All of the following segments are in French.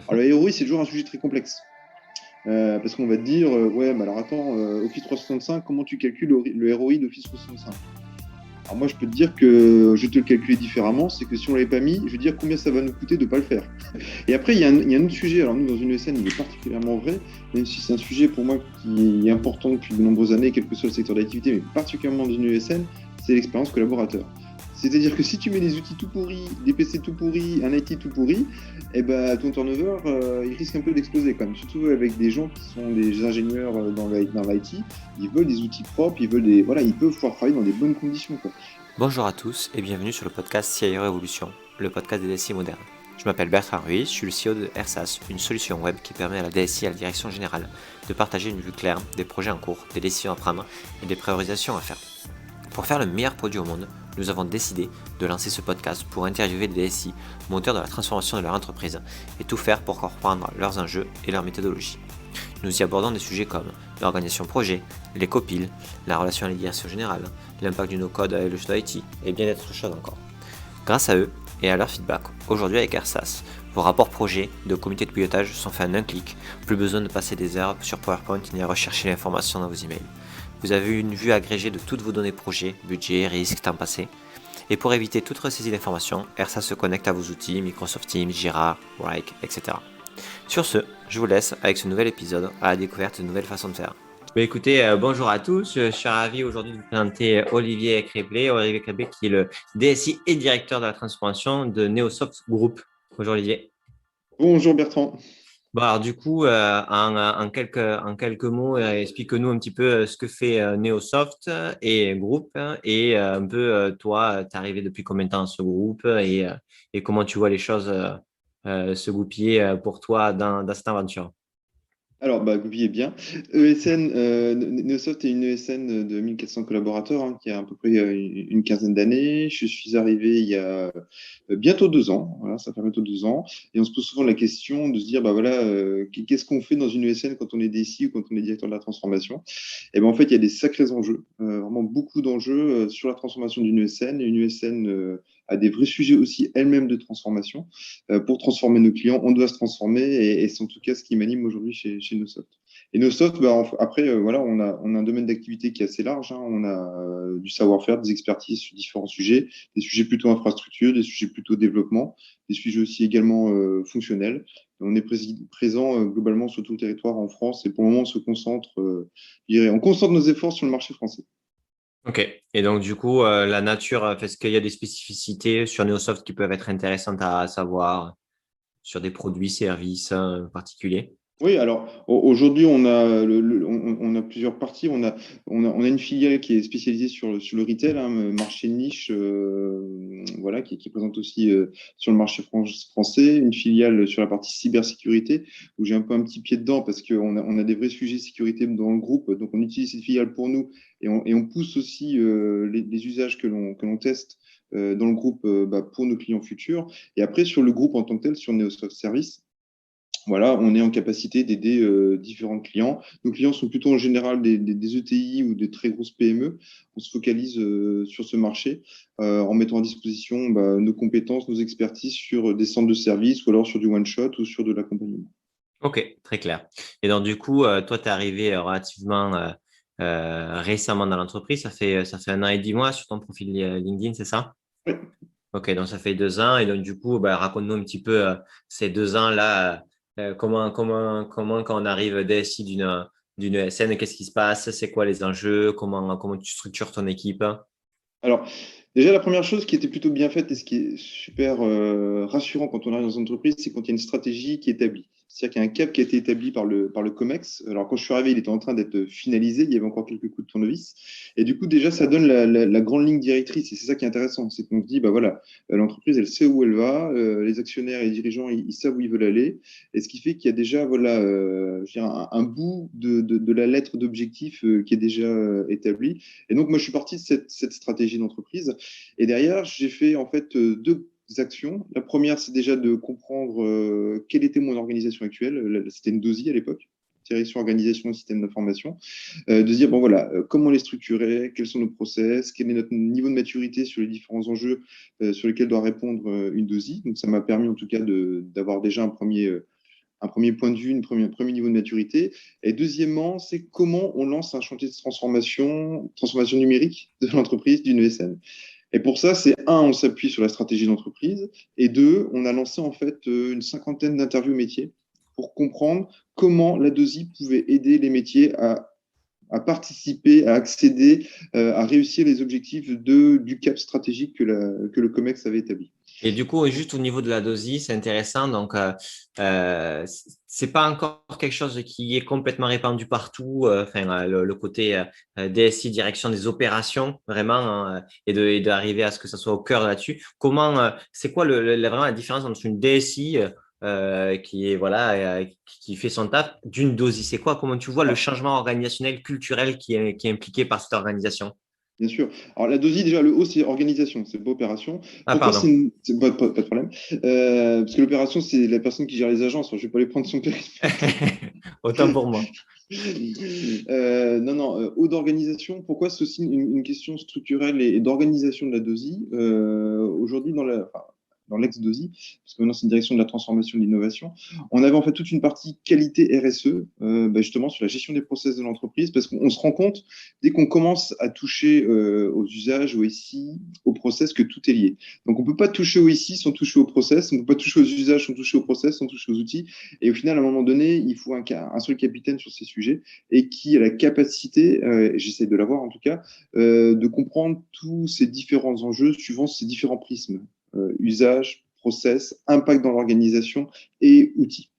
Alors, le ROI, c'est toujours un sujet très complexe. Parce qu'on va te dire, ouais, mais alors attends, Office 365, comment tu calcules le ROI d'Office 365? Alors moi, je peux te dire que je vais te le calculer différemment, c'est que si on ne l'avait pas mis, je veux dire combien ça va nous coûter de ne pas le faire. Et après, il y a un autre sujet, alors nous, dans une ESN, il est particulièrement vrai, même si c'est un sujet pour moi qui est important depuis de nombreuses années, quel que soit le secteur d'activité, mais particulièrement dans une ESN, c'est l'expérience collaborateur. C'est-à-dire que si tu mets des outils tout pourris, des PC tout pourris, un IT tout pourri, eh ben, ton turnover, il risque un peu d'exploser quand même. Surtout avec des gens qui sont des ingénieurs dans l'IT, ils veulent des outils propres, voilà, ils peuvent pouvoir travailler dans des bonnes conditions, quoi. Bonjour à tous et bienvenue sur le podcast CIO Révolution, le podcast des DSI modernes. Je m'appelle Bertrand Ruiz, je suis le CEO de RSAS, une solution web qui permet à la DSI et à la direction générale de partager une vue claire des projets en cours, des décisions à prendre et des priorisations à faire. Pour faire le meilleur produit au monde, nous avons décidé de lancer ce podcast pour interviewer des DSI, moteurs de la transformation de leur entreprise, et tout faire pour comprendre leurs enjeux et leurs méthodologies. Nous y abordons des sujets comme l'organisation projet, les copiles, la relation à la direction générale, l'impact du no-code avec le choix d'IT et bien d'autres choses encore. Grâce à eux et à leur feedback, aujourd'hui avec RSAS, vos rapports projets de comité de pilotage sont faits en un clic, plus besoin de passer des heures sur PowerPoint ni à rechercher l'information dans vos emails. Vous avez une vue agrégée de toutes vos données projets, budget, risques, temps passé. Et pour éviter toute ressaisie d'informations, RSAS se connecte à vos outils Microsoft Teams, Jira, Wrike, etc. Sur ce, je vous laisse avec ce nouvel épisode à la découverte de nouvelles façons de faire. Écoutez, bonjour à tous. Je suis ravi aujourd'hui de vous présenter Olivier Créblé. Olivier Créblé qui est le DSI et directeur de la transformation de Neosoft Group. Bonjour Olivier. Bonjour Bertrand. Bon, alors du coup, en quelques mots, explique-nous un petit peu ce que fait Neosoft et Group et un peu toi, tu es arrivé depuis combien de temps à ce groupe et comment tu vois les choses se goupiller pour toi dans cette aventure. Alors, bah, Goubi est bien. ESN, Neosoft est une ESN de 1400 collaborateurs, hein, qui a à peu près une quinzaine d'années. Je suis arrivé il y a bientôt 2 ans. Voilà, ça fait bientôt 2 ans. Et on se pose souvent la question de se dire, bah voilà, qu'est-ce qu'on fait dans une ESN quand on est DSI ou quand on est directeur de la transformation? Et ben en fait, il y a des sacrés enjeux, vraiment beaucoup d'enjeux sur la transformation d'une ESN. Et une ESN a des vrais sujets aussi elle-même de transformation. Pour transformer nos clients, on doit se transformer et c'est en tout cas ce qui m'anime aujourd'hui chez Nosoft. Et Nosoft, bah, après, voilà, on a un domaine d'activité qui est assez large, hein. On a du savoir-faire, des expertises sur différents sujets, des sujets plutôt infrastructure, des sujets plutôt développement, des sujets aussi également fonctionnels. On est présent globalement sur tout le territoire en France et pour le moment, on se concentre, je dirais, on concentre nos efforts sur le marché français. Ok. Et donc, du coup, la nature, est-ce qu'il y a des spécificités sur Neosoft qui peuvent être intéressantes à savoir sur des produits, services particuliers? Oui, alors aujourd'hui, on a plusieurs parties. On a une filiale qui est spécialisée sur le retail, hein, marché de niche, voilà, qui est présente aussi sur le marché français. Une filiale sur la partie cybersécurité, où j'ai un peu un petit pied dedans parce qu'on a des vrais sujets de sécurité dans le groupe. Donc, on utilise cette filiale pour nous et on pousse aussi les usages que l'on teste dans le groupe bah, pour nos clients futurs. Et après, sur le groupe en tant que tel, sur Neosoft Service, voilà, on est en capacité d'aider différents clients. Nos clients sont plutôt en général des ETI ou des très grosses PME. On se focalise sur ce marché en mettant à disposition bah, nos compétences, nos expertises sur des centres de services ou alors sur du one-shot ou sur de l'accompagnement. Ok, très clair. Et donc, du coup, toi, tu es arrivé relativement récemment dans l'entreprise. Ça fait 1 an et 10 mois sur ton profil LinkedIn, c'est ça? Ouais. Ok, donc ça fait 2 ans. Et donc, du coup, bah, raconte-nous un petit peu ces 2 ans-là. Comment, quand on arrive DSI d'une ESN, qu'est-ce qui se passe? C'est quoi les enjeux? Comment tu structures ton équipe? Alors, déjà, la première chose qui était plutôt bien faite et ce qui est super rassurant quand on arrive dans une entreprise, c'est quand il y a une stratégie qui est établie. C'est-à-dire qu'il y a un cap qui a été établi par le COMEX. Alors, quand je suis arrivé, il était en train d'être finalisé. Il y avait encore quelques coups de tournevis. Et du coup, déjà, ça donne la grande ligne directrice. Et c'est ça qui est intéressant. C'est qu'on se dit, bah voilà, l'entreprise, elle sait où elle va. Les actionnaires et les dirigeants, ils savent où ils veulent aller. Et ce qui fait qu'il y a déjà, voilà, je dirais un bout de la lettre d'objectif qui est déjà établi. Et donc, moi, je suis parti de cette stratégie d'entreprise. Et derrière, j'ai fait en fait deux actions. La première, c'est déjà de comprendre quelle était mon organisation actuelle. C'était une DOSI à l'époque. direction organisation système d'information, de se dire, bon voilà, comment on les structurer, quels sont nos process, quel est notre niveau de maturité sur les différents enjeux sur lesquels doit répondre une DOSI. Donc ça m'a permis en tout cas d'avoir déjà un premier point de vue, un premier niveau de maturité. Et deuxièmement, c'est comment on lance un chantier de transformation numérique de l'entreprise, d'une ESN. Et pour ça, c'est un, on s'appuie sur la stratégie d'entreprise, et deux, on a lancé en fait une cinquantaine d'interviews métiers pour comprendre comment la DOSI pouvait aider les métiers à participer, à accéder, à réussir les objectifs du cap stratégique que le COMEX avait établi. Et du coup, juste au niveau de la DOSI, c'est intéressant. Donc, c'est pas encore quelque chose qui est complètement répandu partout. Le côté DSI, direction des opérations, vraiment, hein, et d'arriver à ce que ça soit au cœur là-dessus. Comment, c'est quoi vraiment la différence entre une DSI qui est qui fait son taf d'une DOSI? C'est quoi? Comment tu vois le changement organisationnel, culturel qui est impliqué par cette organisation? Bien sûr. Alors, la DOSI, déjà, le O, c'est organisation, c'est pas opération. Ah, Pourquoi pardon. pas de problème. Parce que l'opération, c'est la personne qui gère les agences. Alors, je vais pas les prendre son périmètre. Autant pour moi. Non, O d'organisation. Pourquoi c'est aussi une question structurelle et d'organisation de la DOSI aujourd'hui dans l'ex-DOSI, parce que maintenant c'est une direction de la transformation et de l'innovation, on avait en fait toute une partie qualité RSE, justement sur la gestion des process de l'entreprise, parce qu'on se rend compte, dès qu'on commence à toucher aux usages, au SI, au process, que tout est lié. Donc on ne peut pas toucher au SI sans toucher au process, on ne peut pas toucher aux usages sans toucher au process, sans toucher aux outils, et au final, à un moment donné, il faut un seul capitaine sur ces sujets, et qui a la capacité, j'essaie de l'avoir en tout cas, de comprendre tous ces différents enjeux suivant ces différents prismes. Usage, process, impact dans l'organisation et outils.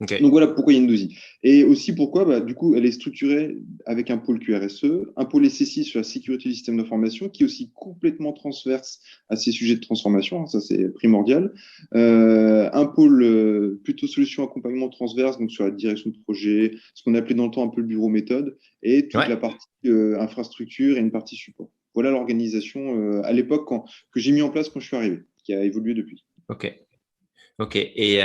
Ok. Donc voilà pourquoi il y a une DOSI. Et aussi pourquoi, du coup, elle est structurée avec un pôle QRSE, un pôle SSI sur la sécurité du système d'information, qui est aussi complètement transverse à ces sujets de transformation, hein, ça c'est primordial. Un pôle plutôt solution accompagnement transverse, donc sur la direction de projet, ce qu'on appelait dans le temps un peu le bureau méthode, et toute Ouais. la partie infrastructure et une partie support. Voilà l'organisation à l'époque que j'ai mis en place quand je suis arrivé, qui a évolué depuis. Ok. Ok. Et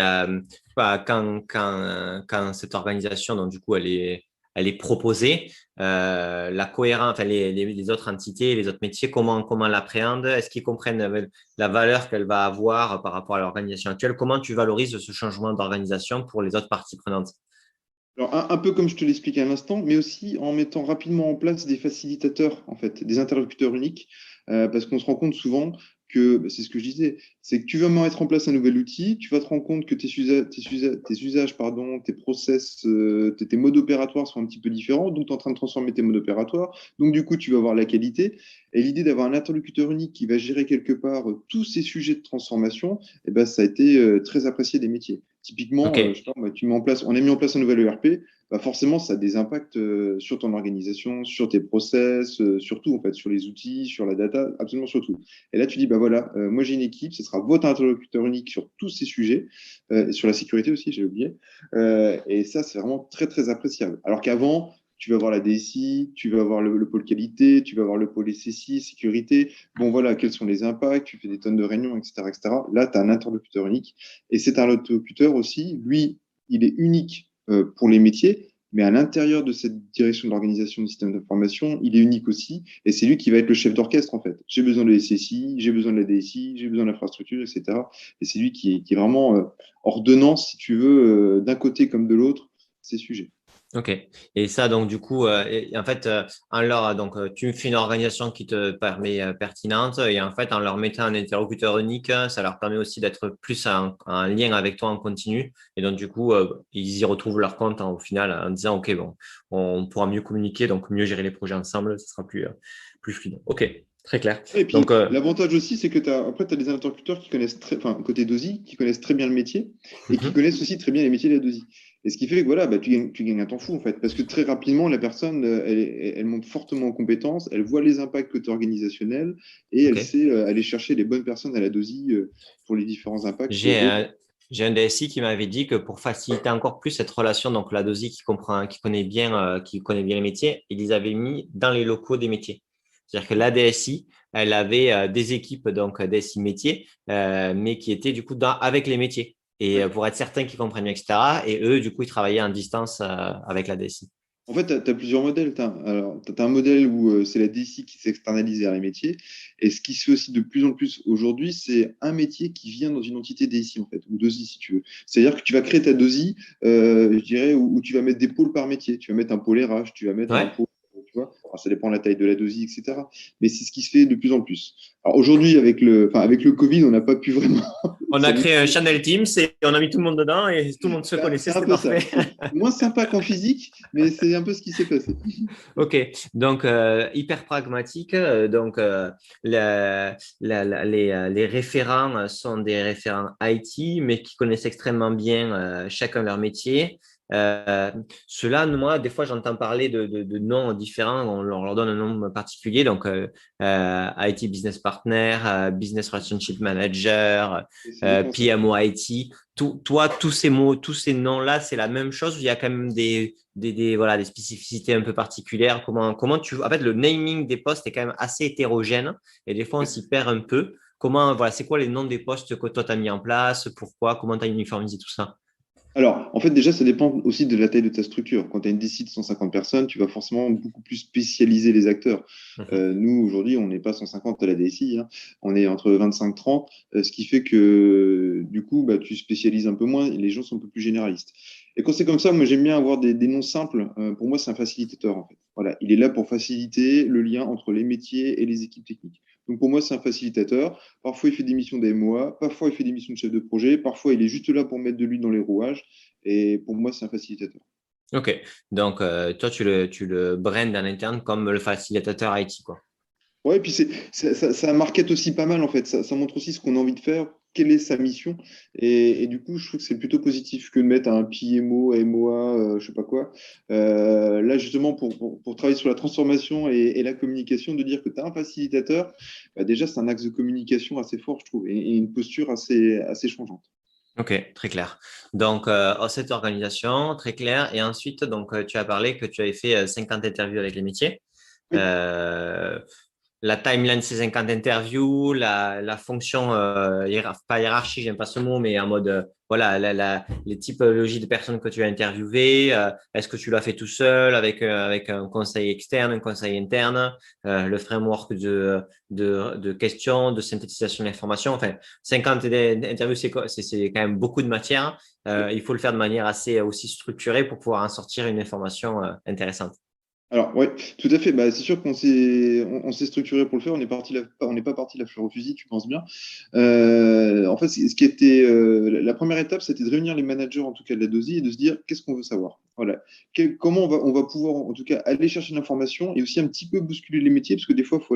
quand cette organisation, donc du coup, elle est proposée, la cohérence, enfin les autres entités, les autres métiers, comment l'appréhendent? Est-ce qu'ils comprennent la valeur qu'elle va avoir par rapport à l'organisation actuelle? Comment tu valorises ce changement d'organisation pour les autres parties prenantes? Alors, un peu comme je te l'expliquais à l'instant, mais aussi en mettant rapidement en place des facilitateurs, en fait, des interlocuteurs uniques, parce qu'on se rend compte souvent que, c'est ce que je disais, c'est que tu vas mettre en place un nouvel outil, tu vas te rendre compte que tes usages, pardon, tes process, tes modes opératoires sont un petit peu différents, donc tu es en train de transformer tes modes opératoires, donc du coup, tu vas avoir la qualité, et l'idée d'avoir un interlocuteur unique qui va gérer quelque part tous ces sujets de transformation, eh ben, ça a été très apprécié des métiers. Typiquement, Ok. je sais pas, on a mis en place un nouvel ERP, bah forcément, ça a des impacts sur ton organisation, sur tes process, surtout en fait, sur les outils, sur la data, absolument sur tout. Et là, tu dis, bah voilà, moi j'ai une équipe, ce sera votre interlocuteur unique sur tous ces sujets, et sur la sécurité aussi, j'ai oublié. Et ça, c'est vraiment très, très appréciable. Alors qu'avant, tu vas avoir la DSI, tu vas avoir le pôle qualité, tu vas avoir le pôle SSI, sécurité. Bon, voilà, quels sont les impacts, tu fais des tonnes de réunions, etc. etc. Là, tu as un interlocuteur unique. Et cet interlocuteur aussi, lui, il est unique pour les métiers, mais à l'intérieur de cette direction de l'organisation du système d'information, il est unique aussi. Et c'est lui qui va être le chef d'orchestre, en fait. J'ai besoin de SSI, j'ai besoin de la DSI, j'ai besoin de l'infrastructure, etc. Et c'est lui qui est vraiment ordonnance, si tu veux, d'un côté comme de l'autre, ces sujets. Ok. Et ça, donc, du coup, en fait, tu me fais une organisation qui te permet pertinente et en fait, en leur mettant un interlocuteur unique, ça leur permet aussi d'être plus en lien avec toi en continu. Et donc, du coup, ils y retrouvent leur compte au final en disant, OK, bon, on pourra mieux communiquer, donc mieux gérer les projets ensemble, ce sera plus fluide. OK, très clair. Et Donc, puis, l'avantage aussi, c'est que après, tu as des interlocuteurs qui connaissent côté DOSI, qui connaissent très bien le métier et qui connaissent aussi très bien les métiers de la DOSI. Et ce qui fait que voilà, tu gagnes un temps fou en fait, parce que très rapidement, la personne, elle monte fortement en compétences, elle voit les impacts côté organisationnel et elle OK. sait aller chercher les bonnes personnes à la DOSI pour les différents impacts J'ai autres. un, j'ai un DSI qui m'avait dit que pour faciliter encore plus cette relation, donc la DOSI qui connaît bien les métiers, ils les avaient mis dans les locaux des métiers. C'est-à-dire que la DSI, elle avait des équipes, donc DSI métiers, mais qui étaient du coup avec les métiers. et pour être certain qu'ils comprennent bien, etc. Et eux, du coup, ils travaillaient en distance avec la DSI. En fait, tu as plusieurs modèles. Alors, tu as un modèle où c'est la DSI qui s'externalise vers les métiers. Et ce qui se fait aussi de plus en plus aujourd'hui, c'est un métier qui vient dans une entité DSI, en fait, ou 2I, si tu veux. C'est-à-dire que tu vas créer ta 2I, je dirais, où tu vas mettre des pôles par métier. Tu vas mettre un pôle RH, tu vas mettre un Ouais. pôle, tu vois. Alors, ça dépend de la taille de la 2I, etc. Mais c'est ce qui se fait de plus en plus. Alors, aujourd'hui, avec le Covid, on n'a pas pu vraiment On a créé un Channel Teams et on a mis tout le monde dedans et tout le monde se connaissait, c'est un c'était peu ça. parfait. C'est moins sympa qu'en physique, mais c'est un peu ce qui s'est passé. Ok, donc hyper pragmatique. Donc les référents sont des référents IT, mais qui connaissent extrêmement bien chacun leur métier. Ceux-là, moi, des fois, j'entends parler de noms différents. On leur donne un nom particulier. Donc IT Business Partner, Business Relationship Manager, C'est exactement ça. PMO IT. Toi, tous ces mots, tous ces noms-là, c'est la même chose. Il y a quand même voilà, des spécificités un peu particulières. Comment en fait, le naming des postes est quand même assez hétérogène et des fois, on s'y perd un peu. Voilà, c'est quoi les noms des postes que toi, tu as mis en place? Pourquoi? Comment tu as uniformisé tout ça? Alors, en fait, déjà, ça dépend aussi de la taille de ta structure. Quand tu as une DSI de 150 personnes, tu vas forcément beaucoup plus spécialiser les acteurs. Mhm. Nous, aujourd'hui, on n'est pas 150 à la DSI, hein. On est entre 25-30, ce qui fait que, du coup, bah, tu spécialises un peu moins et les gens sont un peu plus généralistes. Et quand c'est comme ça, moi, j'aime bien avoir des noms simples. Pour moi, c'est un facilitateur, en fait. Voilà, il est là pour faciliter le lien entre les métiers et les équipes techniques. Donc, pour moi, c'est un facilitateur. Parfois, il fait des missions d'AMOA, parfois, il fait des missions de chef de projet, parfois, il est juste là pour mettre de l'huile dans les rouages. Et pour moi, c'est un facilitateur. Ok, donc toi, tu le brandes en interne comme le facilitateur IT, quoi. Ouais, et puis ça market aussi pas mal, en fait. Ça montre aussi ce qu'on a envie de faire, quelle est sa mission. Et du coup, je trouve que c'est plutôt positif que de mettre un PMO, MOA, je sais pas quoi. Là, justement, pour travailler sur la transformation et la communication, de dire que tu as un facilitateur, bah déjà, c'est un axe de communication assez fort, je trouve, et une posture assez changeante. Ok, très clair. Donc, cette organisation, très clair. Et ensuite, donc, tu as parlé que tu avais fait 50 interviews avec les métiers. Oui. Euh, la timeline de ces 50 interviews, la fonction, pas hiérarchie, j'aime pas ce mot, mais en mode, voilà, les typologies de personnes que tu as interviewées. Est-ce que tu l'as fait tout seul avec un conseil externe, un conseil interne, le framework de questions, de synthétisation d'informations. Enfin, 50 interviews, c'est quand même beaucoup de matière. Il faut le faire de manière assez aussi structurée pour pouvoir en sortir une information intéressante. Alors, ouais, tout à fait. Bah, c'est sûr on s'est structuré pour le faire. On n'est pas parti la fleur au fusil, tu penses bien. En fait, ce qui était la première étape, c'était de réunir les managers, en tout cas de la DOSI, et de se dire qu'est-ce qu'on veut savoir. Voilà. Comment on va pouvoir, en tout cas, aller chercher l'information et aussi un petit peu bousculer les métiers, parce que des fois, faut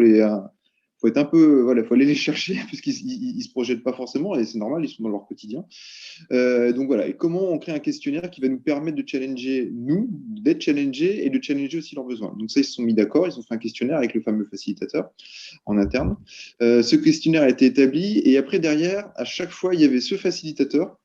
être un peu, voilà, faut aller les chercher parce qu'ils se projettent pas forcément et c'est normal, ils sont dans leur quotidien. Donc voilà, et comment on crée un questionnaire qui va nous permettre de challenger nous, d'être challengés et de challenger aussi leurs besoins. Donc ça, ils se sont mis d'accord, ils ont fait un questionnaire avec le fameux facilitateur en interne. Ce questionnaire a été établi et après, derrière, à chaque fois, il y avait ce facilitateur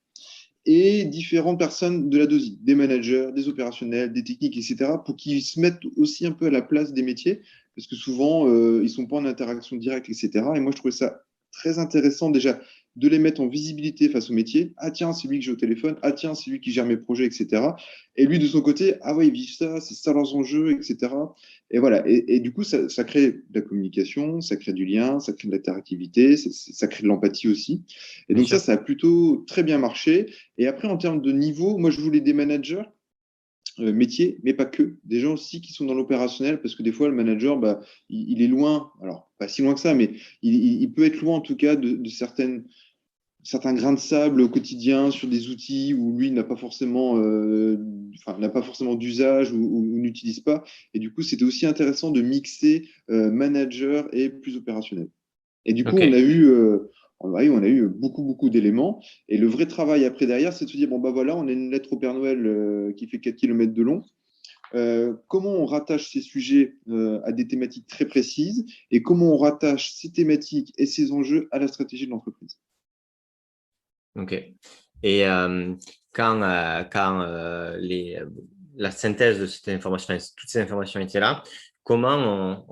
et différentes personnes de la DOSI, des managers, des opérationnels, des techniques, etc., pour qu'ils se mettent aussi un peu à la place des métiers, parce que souvent, ils ne sont pas en interaction directe, etc. Et moi, je trouvais ça très intéressant déjà de les mettre en visibilité face au métier. Ah tiens, c'est lui que j'ai au téléphone. Ah tiens, c'est lui qui gère mes projets, etc. Et lui, de son côté, ah ouais, ils vivent ça, c'est ça leurs enjeux, etc. Et voilà. Et du coup, ça crée de la communication, ça crée du lien, ça crée de l'interactivité, ça crée de l'empathie aussi. Et Bien donc sûr. ça a plutôt très bien marché. Et après, en termes de niveau, moi, je voulais des managers métiers, mais pas que. Des gens aussi qui sont dans l'opérationnel, parce que des fois, le manager, bah, il est loin, alors pas si loin que ça, mais il peut être loin en tout cas de certains grains de sable au quotidien sur des outils où lui n'a pas forcément d'usage ou n'utilise pas. Et du coup, c'était aussi intéressant de mixer manager et plus opérationnel. Et du coup, Ok. on a eu beaucoup, beaucoup d'éléments. Et le vrai travail après derrière, c'est de se dire, bon, bah voilà, on a une lettre au Père Noël qui fait 4 km de long. Comment on rattache ces sujets à des thématiques très précises et comment on rattache ces thématiques et ces enjeux à la stratégie de l'entreprise. Ok. Et quand la synthèse de cette information, toutes ces informations étaient là, comment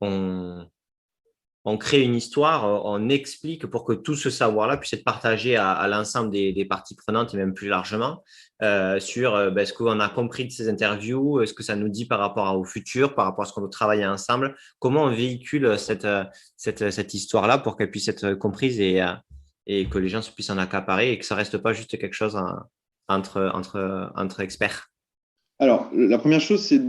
on on crée une histoire, on explique pour que tout ce savoir-là puisse être partagé à l'ensemble des parties prenantes et même plus largement sur ce qu'on a compris de ces interviews, ce que ça nous dit par rapport au futur, par rapport à ce qu'on veut travailler ensemble, comment on véhicule cette histoire-là pour qu'elle puisse être comprise et que les gens se puissent en accaparer et que ça reste pas juste quelque chose entre experts. Alors, la première chose, c'est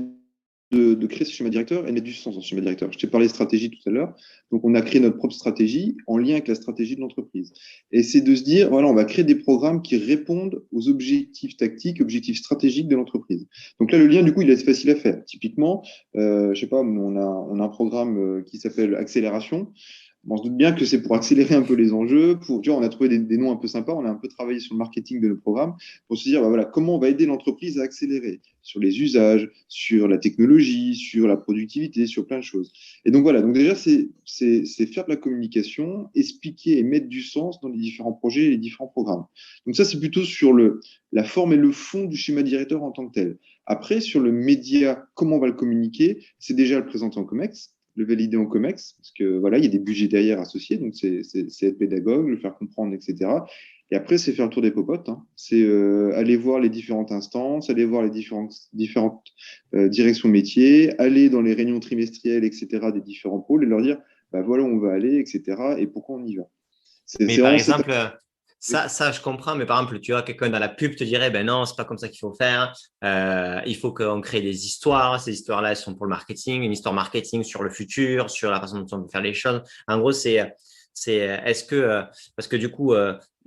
de créer ce schéma directeur et mettre du sens dans ce schéma directeur. Je t'ai parlé de stratégie tout à l'heure. Donc, on a créé notre propre stratégie en lien avec la stratégie de l'entreprise. Et c'est de se dire, voilà, on va créer des programmes qui répondent aux objectifs tactiques, objectifs stratégiques de l'entreprise. Donc là, le lien, du coup, il est facile à faire. Typiquement, je sais pas, on a un programme qui s'appelle Accélération. On se doute bien que c'est pour accélérer un peu les enjeux. Tu vois, on a trouvé des noms un peu sympas. On a un peu travaillé sur le marketing de nos programmes pour se dire, bah voilà, comment on va aider l'entreprise à accélérer sur les usages, sur la technologie, sur la productivité, sur plein de choses. Et donc voilà. Donc déjà, c'est faire de la communication, expliquer et mettre du sens dans les différents projets et les différents programmes. Donc ça, c'est plutôt sur la forme et le fond du schéma directeur en tant que tel. Après, sur le média, comment on va le communiquer, c'est déjà le présenter en COMEX, le valider en COMEX, parce que voilà, il y a des budgets derrière associés, donc c'est être pédagogue, le faire comprendre, etc. Et après, c'est faire le tour des popotes, hein. C'est aller voir les différentes instances, aller voir les différentes directions métiers, aller dans les réunions trimestrielles, etc., des différents pôles et leur dire, bah, voilà où on va aller, etc., et pourquoi on y va. C'est Mais par vraiment exemple, ça, je comprends, mais par exemple, tu vois, quelqu'un dans la pub te dirait, ben non, c'est pas comme ça qu'il faut faire. Il faut qu'on crée des histoires. Ces histoires-là, elles sont pour le marketing, une histoire marketing sur le futur, sur la façon dont on veut faire les choses. En gros, est-ce que, parce que du coup,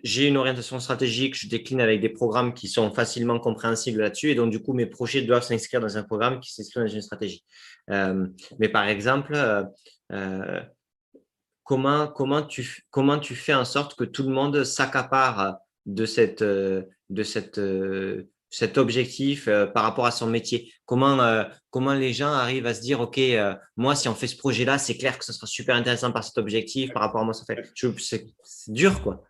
j'ai une orientation stratégique, je décline avec des programmes qui sont facilement compréhensibles là-dessus, et donc du coup, mes projets doivent s'inscrire dans un programme qui s'inscrit dans une stratégie. Mais par exemple, euh, comment tu fais en sorte que tout le monde s'accapare de cet objectif par rapport à son métier? Comment les gens arrivent à se dire, OK, moi, si on fait ce projet-là, c'est clair que ce sera super intéressant par cet objectif, par rapport à moi, ça fait. C'est dur, quoi.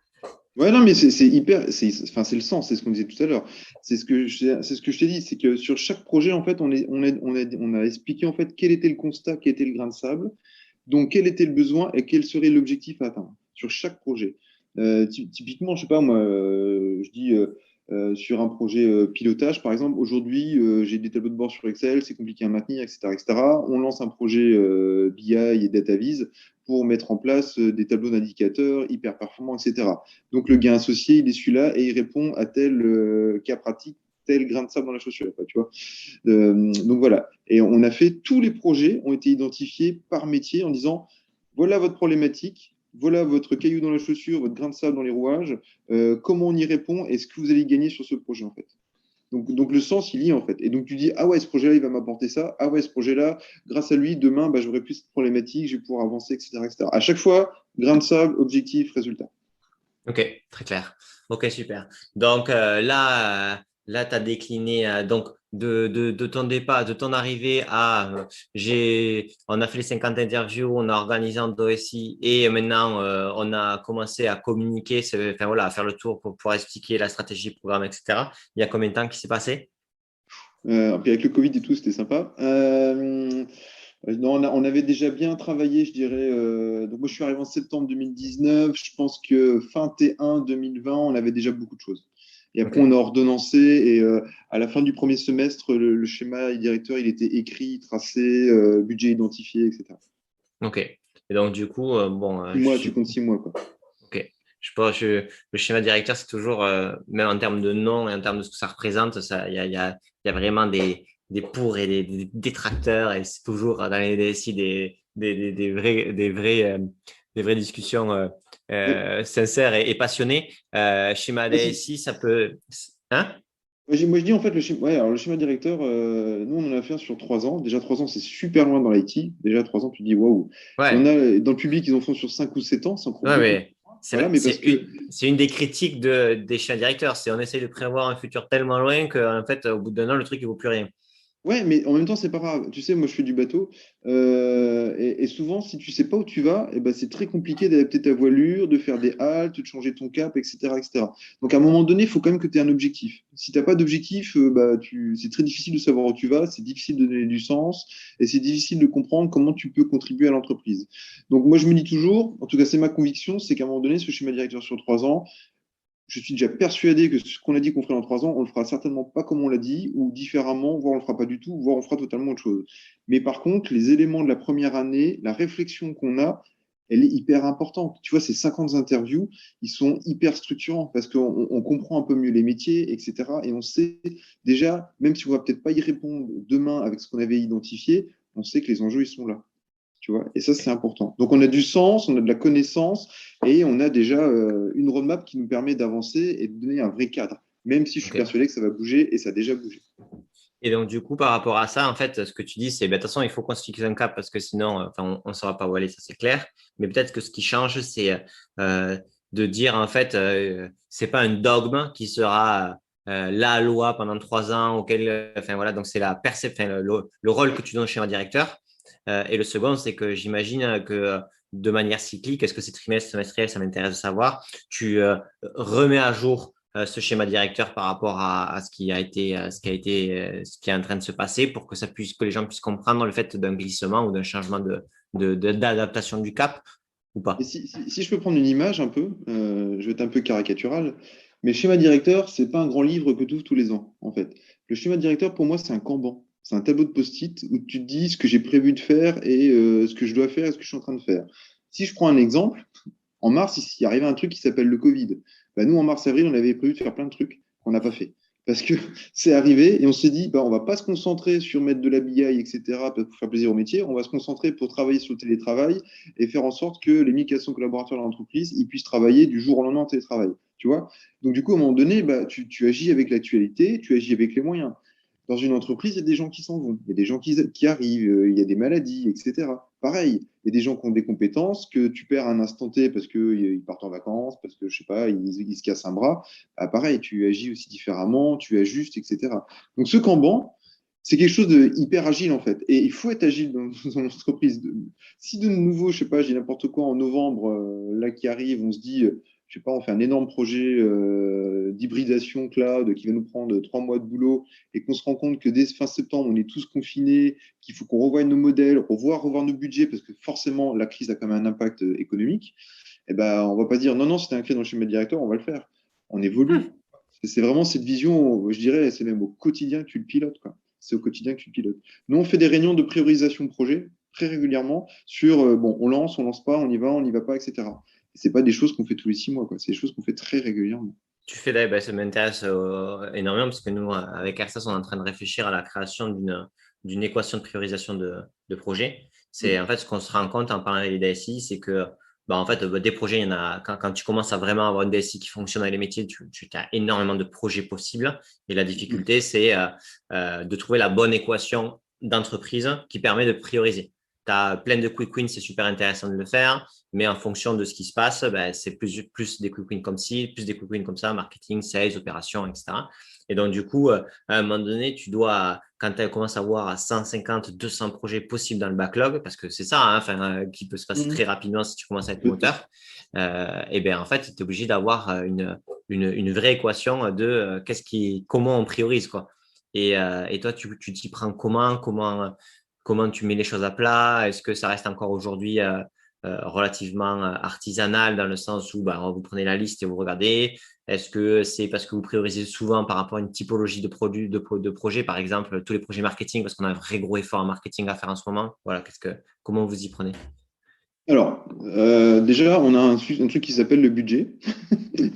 Ouais, non, mais c'est hyper, enfin, c'est le sens, c'est ce qu'on disait tout à l'heure. C'est ce que je t'ai dit, c'est que sur chaque projet, en fait, on a expliqué en fait quel était le constat, quel était le grain de sable, donc quel était le besoin et quel serait l'objectif à atteindre sur chaque projet. Typiquement, je sais pas, moi, je dis sur un projet pilotage, par exemple, aujourd'hui, j'ai des tableaux de bord sur Excel, c'est compliqué à maintenir, etc., etc. On lance un projet BI et DataVis pour mettre en place des tableaux d'indicateurs hyper performants, etc. Donc le gain associé, il est celui-là et il répond à tel cas pratique, tel grain de sable dans la chaussure, tu vois. Donc voilà. Et on a fait, tous les projets ont été identifiés par métier en disant, voilà votre problématique, voilà votre caillou dans la chaussure, votre grain de sable dans les rouages, comment on y répond et ce que vous allez gagner sur ce projet en fait. Donc le sens, il y est en fait. Et donc tu dis, ah ouais, ce projet-là, il va m'apporter ça. Ah ouais, ce projet-là, grâce à lui, demain, bah, j'aurai plus de problématiques, je vais pouvoir avancer, etc., etc. À chaque fois, grain de sable, objectif, résultat. OK, très clair. OK, super. Donc là, tu as décliné donc de ton départ, de ton arrivée à on a fait les 50 interviews, on a organisé un DOSI et maintenant on a commencé à communiquer, enfin voilà, à faire le tour pour pouvoir expliquer la stratégie, le programme, etc. Il y a combien de temps qui s'est passé? Puis avec le Covid et tout, c'était sympa. Non, on avait déjà bien travaillé, je dirais. Donc moi, je suis arrivé en septembre 2019. Je pense que fin T1 2020, on avait déjà beaucoup de choses. Et après, on OK. a ordonnancé. Et à la fin du premier semestre, le schéma directeur, il était écrit, tracé, budget identifié, etc. OK. Et donc du coup, bon, Six mois, tu comptes 6 mois, quoi. OK. Le schéma directeur, c'est toujours, même en termes de nom et en termes de ce que ça représente, il y a vraiment des pour et des détracteurs et c'est toujours dans les DSI des vraies discussions sincères et passionnées. Schéma Ouais, c'est- DSI, ça peut. Hein? moi, je dis en fait, ouais, alors, le schéma directeur, nous, on en a fait un sur 3 ans. Déjà, 3 ans, c'est super loin dans l'IT. Déjà, 3 ans, tu te dis waouh. Il y en Ouais. a dans le public, ils en font sur 5 ou 7 ans, c'est encore Ouais, beaucoup. mais Voilà, mais parce que c'est une des critiques des schémas directeurs. C'est on essaye de prévoir un futur tellement loin qu'en fait, au bout d'un an, le truc, il vaut plus rien. Ouais, mais en même temps, c'est pas grave. Tu sais, moi, je fais du bateau. Et souvent, si tu sais pas où tu vas, eh ben, c'est très compliqué d'adapter ta voilure, de faire des haltes, de changer ton cap, etc., etc. Donc, à un moment donné, il faut quand même que tu aies un objectif. Si tu n'as pas d'objectif, c'est très difficile de savoir où tu vas, c'est difficile de donner du sens et c'est difficile de comprendre comment tu peux contribuer à l'entreprise. Donc, moi, je me dis toujours, en tout cas, c'est ma conviction, c'est qu'à un moment donné, ce schéma directeur sur 3 ans, je suis déjà persuadé que ce qu'on a dit qu'on ferait dans 3 ans, on le fera certainement pas comme on l'a dit, ou différemment, voire on le fera pas du tout, voire on fera totalement autre chose. Mais par contre, les éléments de la première année, la réflexion qu'on a, elle est hyper importante. Tu vois, ces 50 interviews, ils sont hyper structurants parce qu'on comprend un peu mieux les métiers, etc. Et on sait déjà, même si on va peut-être pas y répondre demain avec ce qu'on avait identifié, on sait que les enjeux, ils sont là. Tu vois, et ça, c'est important. Donc, on a du sens, on a de la connaissance et on a déjà une roadmap qui nous permet d'avancer et de donner un vrai cadre, même si je suis Ok. persuadé que ça va bouger et ça a déjà bougé. Et donc, du coup, par rapport à ça, en fait, ce que tu dis, c'est, ben, de toute façon, il faut qu'on se fixe un cap parce que sinon, enfin, on ne saura pas où aller, ça c'est clair. Mais peut-être que ce qui change, c'est de dire, en fait, c'est pas un dogme qui sera la loi pendant 3 ans, auquel, enfin, voilà, donc c'est la perception, le rôle que tu donnes chez un directeur. Et le second, c'est que j'imagine que de manière cyclique, est-ce que c'est trimestre, semestriel, ça m'intéresse de savoir, tu remets à jour ce schéma directeur par rapport à ce qui a été, ce qui est en train de se passer pour que ça puisse, que les gens puissent comprendre le fait d'un glissement ou d'un changement d'adaptation du cap ou Et pas. si je peux prendre une image un peu, je vais être un peu caricatural, mais le schéma directeur, c'est pas un grand livre que tu ouvres tous les ans, en fait. Le schéma directeur, pour moi, c'est un Kanban. C'est un tableau de post-it où tu te dis ce que j'ai prévu de faire et ce que je dois faire et ce que je suis en train de faire. Si je prends un exemple, en mars, il y arrivait un truc qui s'appelle le Covid. Bah, nous, en mars-avril, on avait prévu de faire plein de trucs qu'on n'a pas fait. Parce que c'est arrivé et on s'est dit, bah, on ne va pas se concentrer sur mettre de la BI, etc., pour faire plaisir au métier. On va se concentrer pour travailler sur le télétravail et faire en sorte que les 1400 collaborateurs de l'entreprise ils puissent travailler du jour au lendemain en télétravail. Tu vois. Donc, du coup, à un moment donné, bah, tu agis avec l'actualité, tu agis avec les moyens. Dans une entreprise, il y a des gens qui s'en vont, il y a des gens qui arrivent, il y a des maladies, etc. Pareil, il y a des gens qui ont des compétences que tu perds à un instant T parce qu'ils partent en vacances, parce que, je sais pas, ils se cassent un bras. Ah, pareil, tu agis aussi différemment, tu ajustes, etc. Donc, ce Kanban, c'est quelque chose de hyper agile, en fait. Et il faut être agile dans l'entreprise. Si de nouveau, je sais pas, j'ai n'importe quoi en novembre, là qui arrive, on se dit, je sais pas, on fait un énorme projet d'hybridation cloud qui va nous prendre 3 mois de boulot et qu'on se rend compte que dès fin septembre, on est tous confinés, qu'il faut qu'on revoie nos modèles, revoir nos budgets, parce que forcément, la crise a quand même un impact économique, eh ben, on ne va pas dire non, non, c'était inclus dans le schéma directeur, on va le faire. On évolue. C'est vraiment cette vision, je dirais, c'est même au quotidien que tu le pilotes, quoi. C'est au quotidien que tu le pilotes. Nous, on fait des réunions de priorisation de projet très régulièrement sur, bon, on lance pas, on n'y va pas, etc. Et c'est pas des choses qu'on fait tous les 6 mois, quoi. C'est des choses qu'on fait très régulièrement. Tu fais, ben, ça m'intéresse énormément parce que nous, avec Arsas, on est en train de réfléchir à la création d'une équation de priorisation de projets. C'est en fait ce qu'on se rend compte en parlant avec les DSI, c'est que ben, en fait, des projets, il y en a, quand tu commences à vraiment avoir une DSI qui fonctionne avec les métiers, tu as énormément de projets possibles. Et la difficulté, c'est de trouver la bonne équation d'entreprise qui permet de prioriser. Tu as plein de quick wins, c'est super intéressant de le faire. Mais en fonction de ce qui se passe, ben, c'est plus des quick wins comme ci, plus des quick wins comme ça, marketing, sales, opérations, etc. Et donc, du coup, à un moment donné, tu dois, quand tu commences à voir 150, 200 projets possibles dans le backlog, parce que c'est ça, hein, enfin, qui peut se passer très rapidement si tu commences à être moteur, et bien, en fait, tu es obligé d'avoir une vraie équation de comment on priorise, quoi. Et toi, tu t'y prends comment tu mets les choses à plat? Est-ce que ça reste encore aujourd'hui relativement artisanal dans le sens où bah, vous prenez la liste et vous regardez. Est-ce que c'est parce que vous priorisez souvent par rapport à une typologie de produits, de projets, par exemple, tous les projets marketing, parce qu'on a un vrai gros effort en marketing à faire en ce moment. Voilà, comment vous y prenez? Alors, déjà, on a un truc qui s'appelle le budget.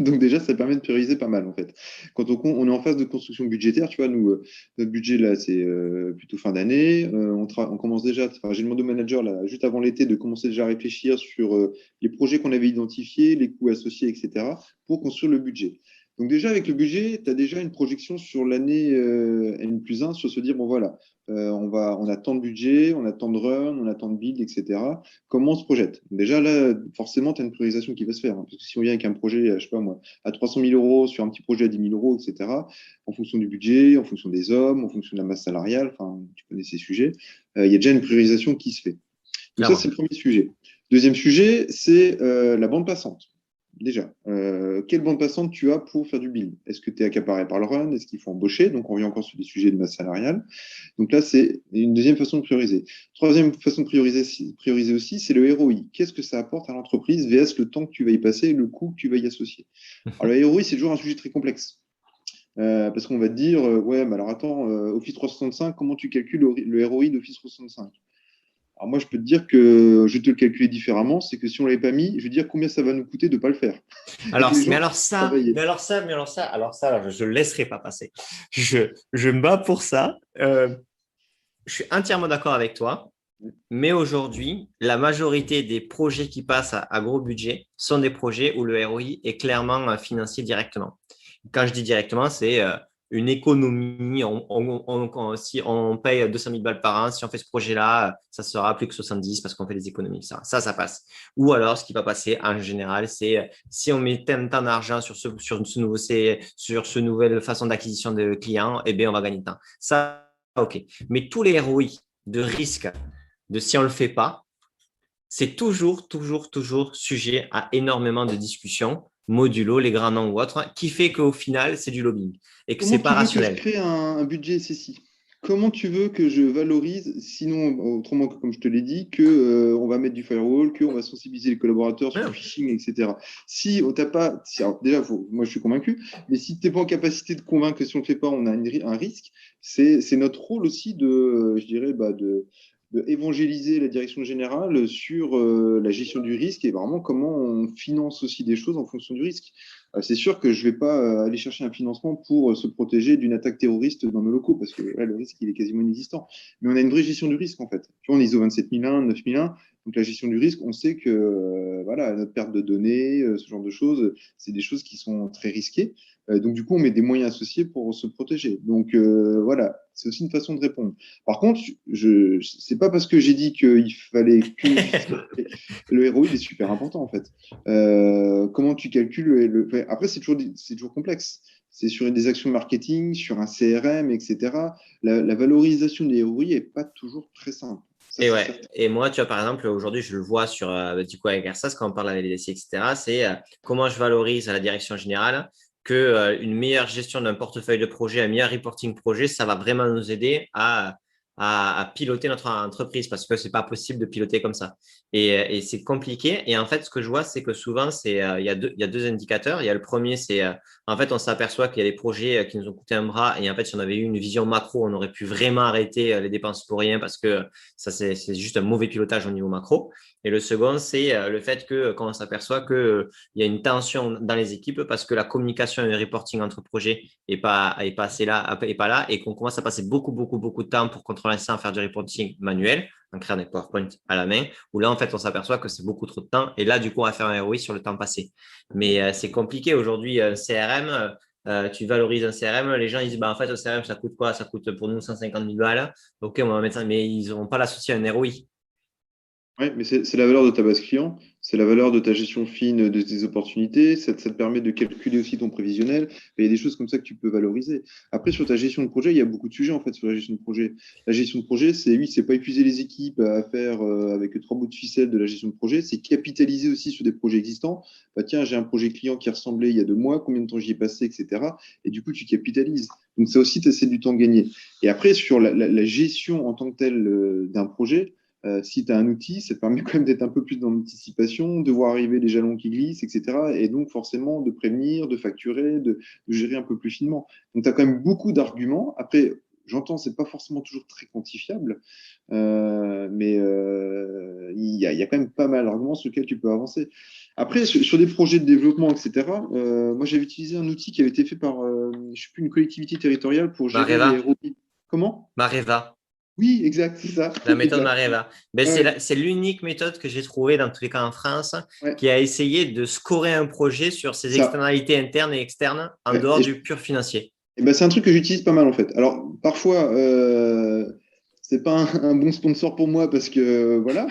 Donc déjà, ça permet de prioriser pas mal, en fait. Quand on est en phase de construction budgétaire, tu vois, nous, notre budget, là, c'est plutôt fin d'année. On commence déjà, enfin, j'ai demandé au manager, là, juste avant l'été, de commencer déjà à réfléchir sur les projets qu'on avait identifiés, les coûts associés, etc., pour construire le budget. Donc déjà, avec le budget, tu as déjà une projection sur l'année N+1, sur se dire, bon voilà, on a tant de budget, on a tant de run, on a tant de build, etc. Comment on se projette? Déjà là, forcément, tu as une priorisation qui va se faire, hein, parce que si on vient avec un projet, je sais pas moi, à 300 000 euros sur un petit projet à 10 000 euros, etc., en fonction du budget, en fonction des hommes, en fonction de la masse salariale, enfin, tu connais ces sujets, il y a déjà une priorisation qui se fait. Donc ça, clairement. c'est le premier sujet. Deuxième sujet, c'est la bande passante. Déjà, quelle bande passante tu as pour faire du build? Est-ce que tu es accaparé par le run? Est-ce qu'il faut embaucher? Donc, on revient encore sur des sujets de masse salariale. Donc là, c'est une deuxième façon de prioriser. Troisième façon de prioriser aussi, c'est le ROI. Qu'est-ce que ça apporte à l'entreprise vs le temps que tu vas y passer et le coût que tu vas y associer? Alors, le ROI, c'est toujours un sujet très complexe. Parce qu'on va te dire, ouais, mais alors attends, Office 365, comment tu calcules le ROI d'Office 365? Alors moi, je peux te dire que je vais te le calculer différemment. C'est que si on ne l'avait pas mis, je vais dire combien ça va nous coûter de ne pas le faire. Et Alors, les mais gens qui alors vont ça, travailler. alors, je ne laisserai pas passer. Je me bats pour ça. Je suis entièrement d'accord avec toi. Mais aujourd'hui, la majorité des projets qui passent à gros budget sont des projets où le ROI est clairement financier directement. Quand je dis directement, c'est une économie. Si on paye 200 000 balles par an, si on fait ce projet-là, ça sera plus que 70 parce qu'on fait des économies. Ça passe. Ou alors, ce qui va passer en général, c'est si on met tant d'argent sur ce nouvelle façon d'acquisition de clients, eh bien, on va gagner de temps. Ça, OK. Mais tous les ROI de risque de si on ne le fait pas, c'est toujours sujet à énormément de discussions, modulo, les grands noms ou autres, qui fait qu'au final, c'est du lobbying et que c'est Comment pas tu veux que je rationnel. crée un budget SSI? Comment tu veux que je valorise, sinon, autrement que comme je te l'ai dit, que on va mettre du firewall, qu'on va sensibiliser les collaborateurs sur le Ouais. phishing, etc. Si on t'a pas, alors déjà, moi je suis convaincu, mais si tu n'es pas en capacité de convaincre que si on ne le fait pas, on a un risque, c'est notre rôle aussi de, je dirais, de évangéliser la direction générale sur la gestion du risque et vraiment comment on finance aussi des choses en fonction du risque. C'est sûr que je ne vais pas aller chercher un financement pour se protéger d'une attaque terroriste dans nos locaux, parce que là, le risque, il est quasiment inexistant. Mais on a une vraie gestion du risque, en fait. Tu vois, on est ISO 27001, 9001, donc la gestion du risque, on sait que voilà, notre perte de données, ce genre de choses, c'est des choses qui sont très risquées. Donc, du coup, on met des moyens associés pour se protéger. Donc, voilà, c'est aussi une façon de répondre. Par contre, c'est pas parce que j'ai dit qu'il fallait que le ROI, il est super important, en fait. Comment tu calcules enfin, après, c'est toujours complexe. C'est sur des actions marketing, sur un CRM, etc. La valorisation des ROI n'est pas toujours très simple. Ça, Et c'est ouais. certain. Et moi, tu vois, par exemple, aujourd'hui, je le vois sur, du coup, avec Ersas, quand on parle avec les DSI, etc., c'est comment je valorise à la direction générale que une meilleure gestion d'un portefeuille de projet, un meilleur reporting projet, ça va vraiment nous aider à piloter notre entreprise parce que c'est pas possible de piloter comme ça. Et c'est compliqué. Et en fait, ce que je vois, c'est que souvent, il y a deux indicateurs. Il y a le premier, c'est en fait, on s'aperçoit qu'il y a des projets qui nous ont coûté un bras. Et en fait, si on avait eu une vision macro, on aurait pu vraiment arrêter les dépenses pour rien parce que ça, c'est juste un mauvais pilotage au niveau macro. Et le second, c'est le fait que quand on s'aperçoit qu'il y a une tension dans les équipes parce que la communication et le reporting entre projets est pas là et qu'on commence à passer beaucoup de temps pour contrôler ça, faire du reporting manuel, en créant des PowerPoint à la main, où là, en fait, on s'aperçoit que c'est beaucoup trop de temps. Et là, du coup, on va faire un ROI sur le temps passé. Mais c'est compliqué aujourd'hui, CRM. Tu valorises un CRM, les gens ils disent bah, en fait, le CRM, ça coûte quoi? Ça coûte pour nous 150 000 balles. Ok, on va mettre ça, mais ils n'auront pas l'associé à un ROI. Oui, mais c'est la valeur de ta base client, c'est la valeur de ta gestion fine de tes opportunités, ça te permet de calculer aussi ton prévisionnel. Il y a des choses comme ça que tu peux valoriser. Après, sur ta gestion de projet, il y a beaucoup de sujets en fait sur la gestion de projet. La gestion de projet, c'est oui, c'est pas épuiser les équipes à faire avec trois bouts de ficelle de la gestion de projet, c'est capitaliser aussi sur des projets existants. Bah, tiens, j'ai un projet client qui ressemblait il y a 2 mois, combien de temps j'y ai passé, etc. Et du coup, tu capitalises. Donc ça aussi, tu essaies du temps gagné. Et après, sur la gestion en tant que telle d'un projet, si tu as un outil, ça te permet quand même d'être un peu plus dans l'anticipation, de voir arriver les jalons qui glissent, etc. Et donc forcément de prévenir, de facturer, de gérer un peu plus finement. Donc tu as quand même beaucoup d'arguments. Après, j'entends, c'est pas forcément toujours très quantifiable, mais il y a quand même pas mal d'arguments sur lesquels tu peux avancer. Après, sur des projets de développement, etc., moi j'avais utilisé un outil qui avait été fait par, je sais plus, une collectivité territoriale pour gérer les Mareva, ROI. Comment? Mareva. Oui, exact, c'est ça. La méthode Exact. Mareva. Ben, Ouais, c'est l'unique méthode que j'ai trouvée dans tous les cas en France ouais, qui a essayé de scorer un projet sur c'est ses ça. externalités internes et externes en Ouais. dehors du pur financier. Et ben, c'est un truc que j'utilise pas mal en fait. Alors, parfois, c'est pas un bon sponsor pour moi parce que voilà.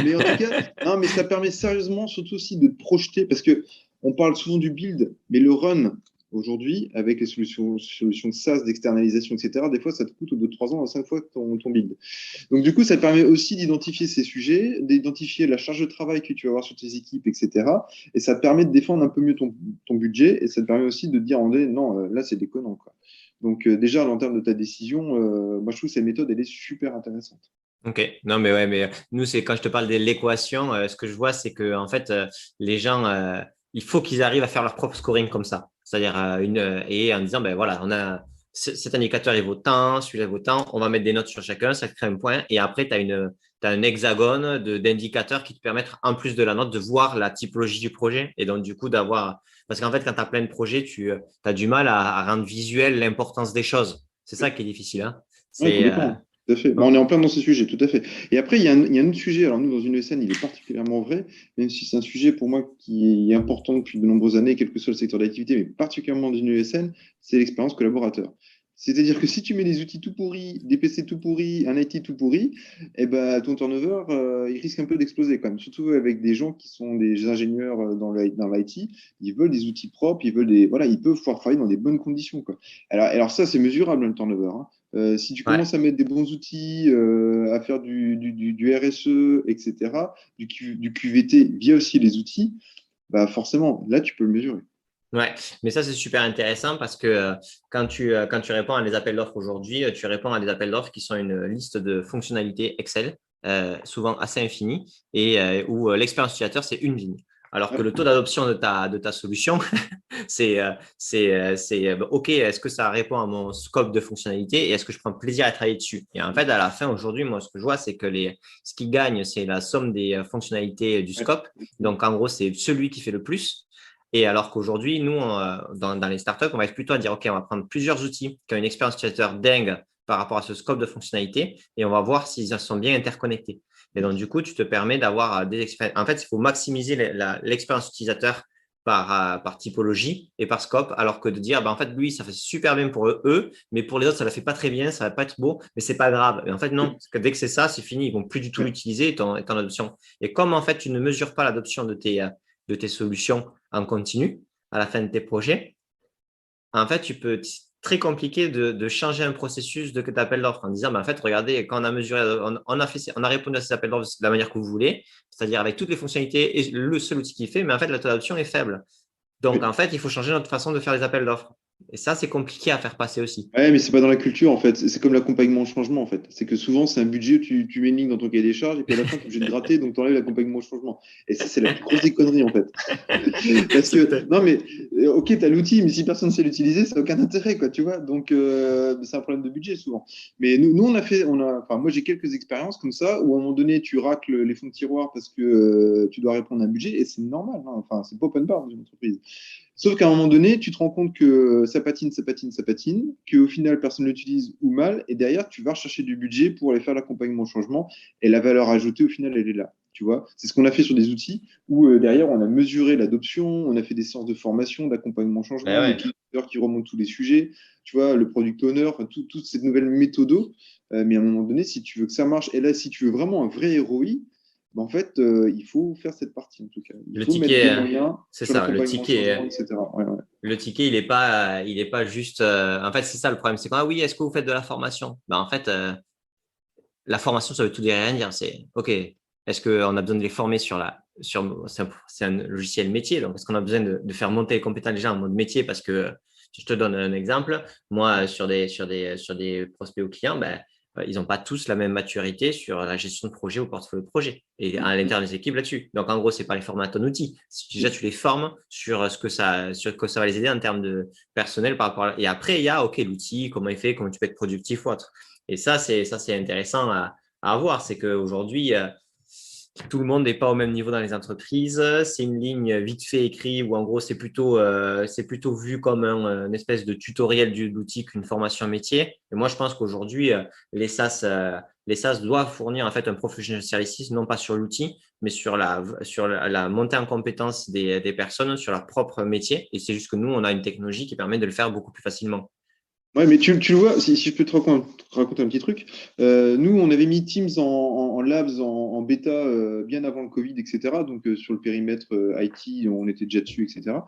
Mais en tout cas, non, mais ça permet sérieusement, surtout aussi de te projeter parce que on parle souvent du build, mais le run aujourd'hui, avec les solutions de SaaS, d'externalisation, etc., des fois, ça te coûte au bout de 3 ans à 5 fois ton build. Donc, du coup, ça te permet aussi d'identifier ces sujets, d'identifier la charge de travail que tu vas avoir sur tes équipes, etc. Et ça te permet de défendre un peu mieux ton budget et ça te permet aussi de dire en vrai, non, là, c'est déconnant, quoi. Donc, déjà, en termes de ta décision, moi, je trouve que cette méthode, elle est super intéressante. Ok, non mais ouais, mais nous c'est quand je te parle de l'équation, ce que je vois c'est que en fait les gens, il faut qu'ils arrivent à faire leur propre scoring comme ça, c'est-à-dire et en disant ben voilà, on a cet indicateur il vaut tant, celui-là vaut tant, on va mettre des notes sur chacun, ça crée un point et après t'as un hexagone d'indicateurs qui te permettent en plus de la note de voir la typologie du projet et donc du coup d'avoir parce qu'en fait quand tu as plein de projets tu as du mal à rendre visuel l'importance des choses, c'est ça qui est difficile, hein. Oui, C'est complètement. Tout à fait. Bah, on est en plein dans ces sujets, tout à fait. Et après, il y a un autre sujet. Alors, nous, dans une ESN, il est particulièrement vrai, même si c'est un sujet pour moi qui est important depuis de nombreuses années, quel que soit le secteur d'activité, mais particulièrement dans une ESN, c'est l'expérience collaborateur. C'est-à-dire que si tu mets des outils tout pourris, des PC tout pourris, un IT tout pourri, eh ben, ton turnover, il risque un peu d'exploser quand même. Surtout avec des gens qui sont des ingénieurs dans l'IT, ils veulent des outils propres, voilà, ils peuvent pouvoir travailler dans des bonnes conditions, quoi. Alors ça, c'est mesurable, le turnover, hein. Si tu ouais. commences à mettre des bons outils, à faire du RSE, etc., du QVT via aussi les outils, bah forcément, là, tu peux le mesurer. Ouais, mais ça, c'est super intéressant parce que quand tu réponds à des appels d'offres aujourd'hui, tu réponds à des appels d'offres qui sont une liste de fonctionnalités Excel, souvent assez infinie, et où l'expérience utilisateur, c'est une ligne. Alors que Ouais, le taux d'adoption de ta solution, OK, est-ce que ça répond à mon scope de fonctionnalité et est-ce que je prends plaisir à travailler dessus? Et en fait, à la fin, aujourd'hui, moi, ce que je vois, c'est que ce qui gagne, c'est la somme des fonctionnalités du ouais, scope. Donc, en gros, c'est celui qui fait le plus. Et alors qu'aujourd'hui, nous, dans les startups, on va être plutôt à dire, OK, on va prendre plusieurs outils qui ont une expérience utilisateur dingue par rapport à ce scope de fonctionnalité et on va voir s'ils sont bien interconnectés. Et donc, du coup, tu te permets d'avoir des expériences. En fait, il faut maximiser l'expérience utilisateur par typologie et par scope, alors que de dire, en fait, lui, ça fait super bien pour eux, mais pour les autres, ça ne la fait pas très bien, ça ne va pas être beau, mais ce n'est pas grave. Et en fait, non, parce que dès que c'est ça, c'est fini, ils ne vont plus du tout ouais. l'utiliser, ton adoption. Et comme en fait, tu ne mesures pas l'adoption de tes solutions en continu à la fin de tes projets, en fait, c'est très compliqué de changer un processus d'appel d'offres en disant, en fait, regardez, quand on a mesuré, on a répondu à ces appels d'offres de la manière que vous voulez, c'est-à-dire avec toutes les fonctionnalités et le seul outil qui fait, mais en fait, la taux d'adoption est faible. Donc, Oui. en fait, il faut changer notre façon de faire les appels d'offres. Et ça, c'est compliqué à faire passer aussi. Ouais, mais c'est pas dans la culture en fait. C'est comme l'accompagnement au changement en fait. C'est que souvent c'est un budget, tu mets une ligne dans ton cahier des charges et puis à la fin tu es obligé de gratter, donc tu enlèves l'accompagnement au changement. Et ça, c'est la plus grosse des conneries en fait. Parce que, non mais, ok, tu as l'outil, mais si personne ne sait l'utiliser, ça n'a aucun intérêt, quoi, tu vois. Donc, c'est un problème de budget souvent. Mais nous enfin, moi j'ai quelques expériences comme ça où à un moment donné tu racles les fonds de tiroir parce que tu dois répondre à un budget et c'est normal, hein. Enfin, c'est pas open bar dans une entreprise. Sauf qu'à un moment donné, tu te rends compte que ça patine, ça patine, ça patine, qu'au final, personne ne l'utilise ou mal, et derrière, tu vas rechercher du budget pour aller faire l'accompagnement au changement, et la valeur ajoutée, au final, elle est là. Tu vois, c'est ce qu'on a fait sur des outils où derrière, on a mesuré l'adoption, on a fait des séances de formation, d'accompagnement au Ben changement, le ouais. key user qui remonte tous les sujets, tu vois, le product owner, enfin, toute cette nouvelle méthode. Mais à un moment donné, si tu veux que ça marche, et là, si tu veux vraiment un vrai ROI, ben, en fait, il faut faire cette partie en tout cas. Il Le faut mettre des ticket, moyens c'est sur ça. l'accompagnement au changement, etc. Ouais, ouais. Le ticket, il est pas juste. En fait, c'est ça le problème. C'est quand, ah oui, est-ce que vous faites de la formation? En fait, la formation, ça veut tout dire et rien dire. C'est OK. Est-ce qu'on a besoin de les former c'est un logiciel métier, donc est-ce qu'on a besoin de faire monter les compétences des gens en mode métier? Parce que je te donne un exemple. Moi, sur des prospects ou clients, ils n'ont pas tous la même maturité sur la gestion de projet ou portefeuille de projet et à l'intérieur des équipes là-dessus. Donc, en gros, c'est pas les former à ton outil. Déjà, tu les formes sur que ça va les aider en termes de personnel par rapport et après, il y a, OK, l'outil, comment il fait, comment tu peux être productif ou autre. Et ça, c'est intéressant à avoir. C'est qu'aujourd'hui, tout le monde n'est pas au même niveau dans les entreprises. C'est une ligne vite fait écrite où en gros c'est plutôt vu comme une espèce de tutoriel de l'outil qu'une formation métier. Et moi, je pense qu'aujourd'hui, les SaaS doivent fournir en fait un professional services, non pas sur l'outil, mais sur la montée en compétence des personnes sur leur propre métier. Et c'est juste que nous, on a une technologie qui permet de le faire beaucoup plus facilement. Ouais, mais tu le vois, si je peux te raconter un petit truc, nous, on avait mis Teams en labs, en bêta, bien avant le Covid, etc. Donc, sur le périmètre IT, on était déjà dessus, etc.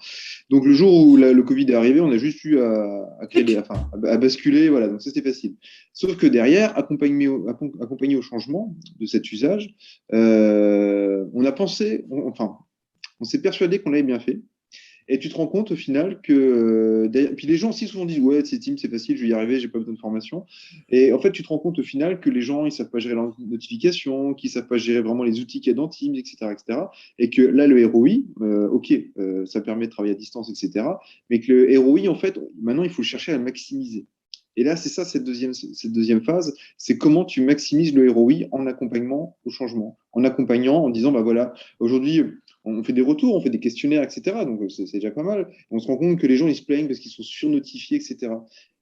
Donc, le jour où le Covid est arrivé, on a juste eu à créer à basculer, voilà, donc ça, c'était facile. Sauf que derrière, accompagné au changement de cet usage, on a pensé, on s'est persuadé qu'on l'avait bien fait. Et tu te rends compte au final que. Puis les gens aussi souvent disent ouais, c'est Teams, c'est facile, je vais y arriver, j'ai pas besoin de formation. Et en fait, tu te rends compte au final que les gens, ils savent pas gérer leurs notifications, qu'ils savent pas gérer vraiment les outils qu'il y a dans Teams, etc., etc. Et que là, le ROI, ok, ça permet de travailler à distance, etc. Mais que le ROI, en fait, maintenant, il faut chercher à le maximiser. Et là, c'est ça, cette deuxième phase, c'est comment tu maximises le ROI en accompagnement au changement, en accompagnant, en disant, bah voilà, aujourd'hui, on fait des retours, on fait des questionnaires, etc. Donc, c'est déjà pas mal. On se rend compte que les gens, ils se plaignent parce qu'ils sont surnotifiés, etc.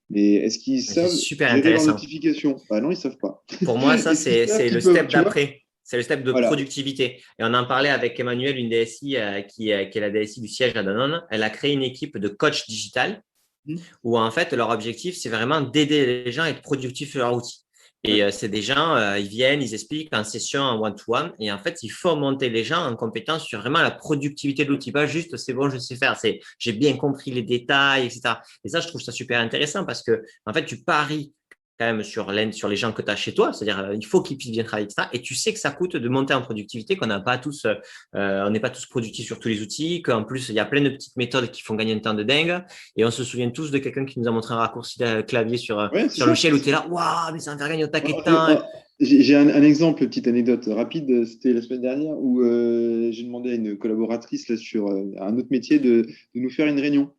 Mais est-ce qu'ils Mais c'est savent super gérer leurs intéressant. notifications? Bah non, ils savent pas. Pour moi, ça, Est-ce qu'ils savent c'est le qu'ils peuvent, step tu vois? d'après. C'est le step de Voilà. productivité. Et on en parlait avec Emmanuel, une DSI qui est la DSI du siège à Danone. Elle a créé une équipe de coach digital Mhm. où en fait, leur objectif, c'est vraiment d'aider les gens à être productifs sur leur outil. Et Ouais. c'est des gens, ils viennent, ils expliquent en session, en one-to-one. Et en fait, il faut monter les gens en compétence sur vraiment la productivité de l'outil. Pas juste, c'est bon, je sais faire. C'est, j'ai bien compris les détails, etc. Et ça, je trouve ça super intéressant parce que, en fait, tu paries quand même sur les gens que tu as chez toi. C'est-à-dire, il faut qu'ils puissent bien travailler, etc. Et tu sais que ça coûte de monter en productivité, qu'on n'a pas tous, on n'est pas tous productifs sur tous les outils, qu'en plus, il y a plein de petites méthodes qui font gagner un temps de dingue. Et on se souvient tous de quelqu'un qui nous a montré un raccourci de clavier Ouais, c'est sur le ça. logiciel où tu es là, waouh, mais ça va faire gagner au Oh, taquet de temps. J'ai un exemple, petite anecdote rapide. C'était la semaine dernière où j'ai demandé à une collaboratrice là, sur un autre métier de nous faire une réunion.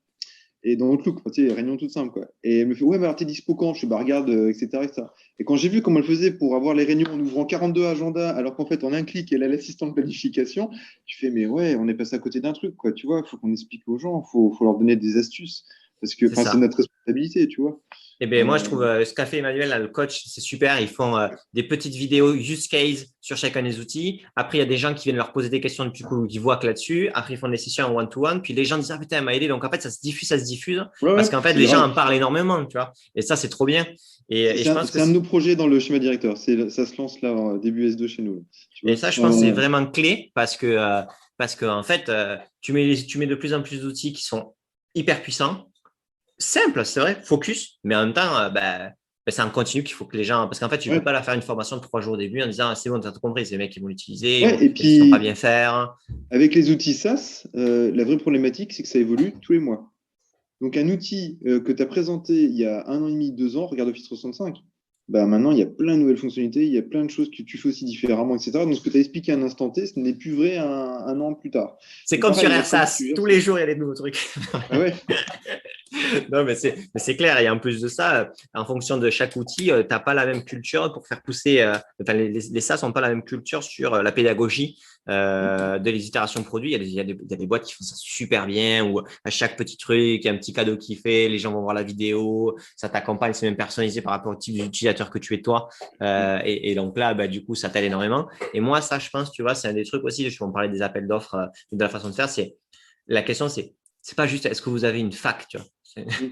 Et dans Outlook, tu sais, réunion toute simple, quoi. Et elle me fait, ouais, mais alors t'es dispo quand? Je fais, bah regarde, etc., etc. Et quand j'ai vu comment elle faisait pour avoir les réunions en ouvrant 42 agendas, alors qu'en fait, en un clic, elle a l'assistant de planification, tu fais, mais ouais, on est passé à côté d'un truc, quoi, tu vois, il faut qu'on explique aux gens, faut leur donner des astuces, parce que, C'est enfin, c'est ça. notre responsabilité, tu vois. Et ben moi, je trouve ce qu'a fait Emmanuel, là, le coach, c'est super. Ils font des petites vidéos use case sur chacun des outils. Après, il y a des gens qui viennent leur poser des questions, du coup, ils voient que là-dessus. Après, ils font des sessions en one-to-one. Puis les gens disent, ah putain, elle m'a aidé. Donc, en fait, ça se diffuse Ouais, parce ouais, qu'en fait, c'est les gens grave. en parlent énormément, tu vois. Et ça, c'est trop bien. Et je pense que C'est un de nos projets dans le schéma directeur. Ça se lance là, début S2 chez nous, tu Et vois. ça, je pense que c'est vraiment clé parce que en fait, tu mets de plus en plus d'outils qui sont hyper puissants, simples, c'est vrai, focus, mais en même temps, c'est en continu qu'il faut que les gens, parce qu'en fait, tu ne peux Ouais. pas la faire une formation de 3 jours au début en disant, ah, c'est bon, tu as tout compris, c'est les mecs qui vont l'utiliser, Ouais, et ils ne sont pas puis, bien faire. avec les outils SaaS, la vraie problématique, c'est que ça évolue tous les mois. Donc, un outil que tu as présenté il y a un an et demi, 2 ans, regarde Office 365, bah, maintenant, il y a plein de nouvelles fonctionnalités, il y a plein de choses que tu fais aussi différemment, etc. Donc, ce que tu as expliqué à un instant T, ce n'est plus vrai un an plus tard. C'est Donc, comme sur pareil, là, comment tu AirSAS, gères tous ça? les jours, il y a des nouveaux trucs. Ah ouais, Non, mais c'est clair. Et en plus de ça, en fonction de chaque outil, tu n'as pas la même culture pour faire pousser. Enfin, les SaaS n'ont pas la même culture sur la pédagogie de les itérations produits. Il y a des boîtes qui font ça super bien où à chaque petit truc, il y a un petit cadeau qui fait, les gens vont voir la vidéo, ça t'accompagne, c'est même personnalisé par rapport au type d'utilisateur que tu es toi. Et donc là, bah, du coup, ça t'aide énormément. Et moi, ça, je pense, tu vois, c'est un des trucs aussi, je vais en parler des appels d'offres, de la façon de faire, c'est la question, c'est pas juste est-ce que vous avez une fac, tu vois.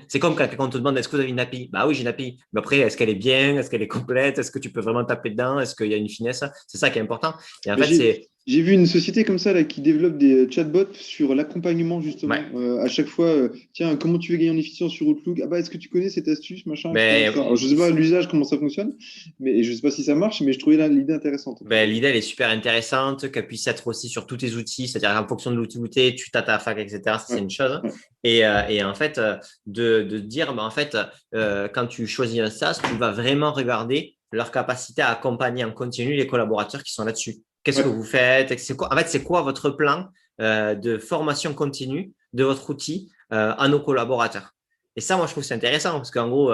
C'est comme quand on te demande est-ce que vous avez une API? Bah oui, j'ai une API. Mais après, est-ce qu'elle est bien? Est-ce qu'elle est complète? Est-ce que tu peux vraiment taper dedans? Est-ce qu'il y a une finesse? C'est ça qui est important. Et en Bah, fait, c'est j'ai vu une société comme ça là, qui développe des chatbots sur l'accompagnement justement. ouais. À chaque fois, tiens, comment tu veux gagner en efficience sur Outlook? Ah bah, est-ce que tu connais cette astuce, machin, etc., Mais etc. Alors, je sais pas l'usage, comment ça fonctionne, mais je sais pas si ça marche, mais je trouvais l'idée intéressante en tout cas. l'idée, elle est super intéressante, qu'elle puisse être aussi sur tous tes outils, c'est-à-dire en fonction de l'outil où tu es, tu t'as ta fac, etc. Ça, c'est Ouais, une chose. ouais, Et en fait, de dire, bah, en fait, quand tu choisis un SaaS, tu vas vraiment regarder leur capacité à accompagner en continu les collaborateurs qui sont là-dessus. Qu'est-ce que ouais. vous faites? En fait, c'est quoi votre plan de formation continue de votre outil à nos collaborateurs? Et ça, moi, je trouve que c'est intéressant parce qu'en gros,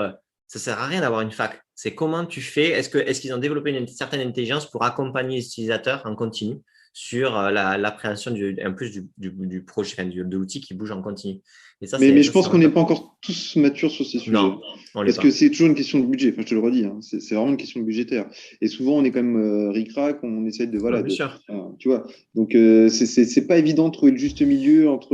ça ne sert à rien d'avoir une fac. C'est comment tu fais. Est-ce qu'ils ont développé une certaine intelligence pour accompagner les utilisateurs en continu sur l'appréhension en plus du projet, enfin, de l'outil qui bouge en continu. Et Mais je ça, c'est pense qu'on vraiment n'est top. pas encore tous matures sur ces sujets. Non, on ne l'est Parce que pas. c'est toujours une question de budget. Enfin, je te le redis, hein. C'est vraiment une question de budgétaire. Et souvent, on est quand même ric-rac, on essaie de, Non, voilà, bien sûr. tu vois. Donc, c'est pas évident de trouver le juste milieu entre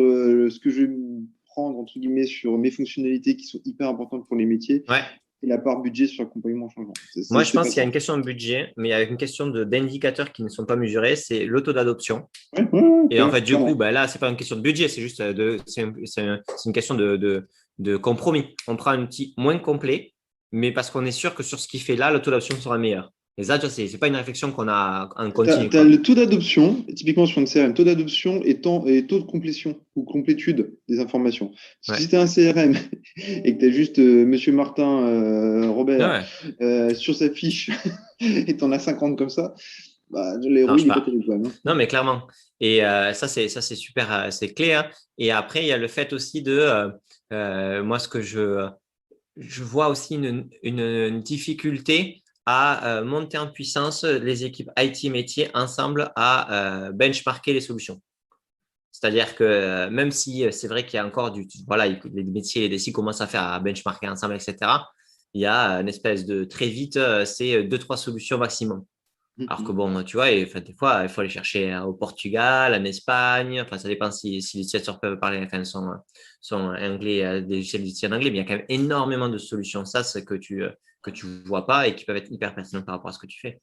ce que je vais me prendre, entre guillemets, sur mes fonctionnalités qui sont hyper importantes pour les métiers Ouais. et la part budget sur l'accompagnement au changement. Moi, je C'est pense pas qu'il y a simple. une question de budget, mais il y a une question d'indicateurs qui ne sont pas mesurés. C'est le taux d'adoption. Ouais, ouais, ouais, Et en fait, du coup, clairement. ben là, c'est pas une question de budget, c'est juste c'est une question de compromis. On prend un outil moins complet, mais parce qu'on est sûr que sur ce qu'il fait là, le taux d'adoption sera meilleur. Et ça, tu vois, c'est pas une réflexion qu'on a en continu, Tu as quoi. le taux d'adoption, typiquement sur une CRM, taux d'adoption et taux de complétion ou complétude des informations. Si Ouais. tu as un CRM et que tu as juste Monsieur Martin Ouais, Robert ouais. sur sa fiche et tu en as 50 comme ça, bah, Ça l'héros, il marche n'est pas pas. terrible, quand même, hein. Non, mais clairement. Et ça, c'est super, c'est clé, hein. Et après, il y a le fait aussi moi, ce que je vois aussi une difficulté à monter en puissance les équipes IT métiers ensemble à benchmarker les solutions. C'est-à-dire que même si c'est vrai qu'il y a encore voilà, les métiers et les DSI commencent à faire à benchmarker ensemble, etc., il y a une espèce de très vite, c'est deux, trois solutions maximum. Alors que bon, tu vois, enfin, des fois, il faut aller chercher au Portugal, en Espagne. Enfin, ça dépend si les utilisateurs peuvent parler, enfin, sont anglais, des utilisateurs en anglais, mais il y a quand même énormément de solutions SaaS que tu vois pas et qui peuvent être hyper pertinentes par rapport à ce que tu fais.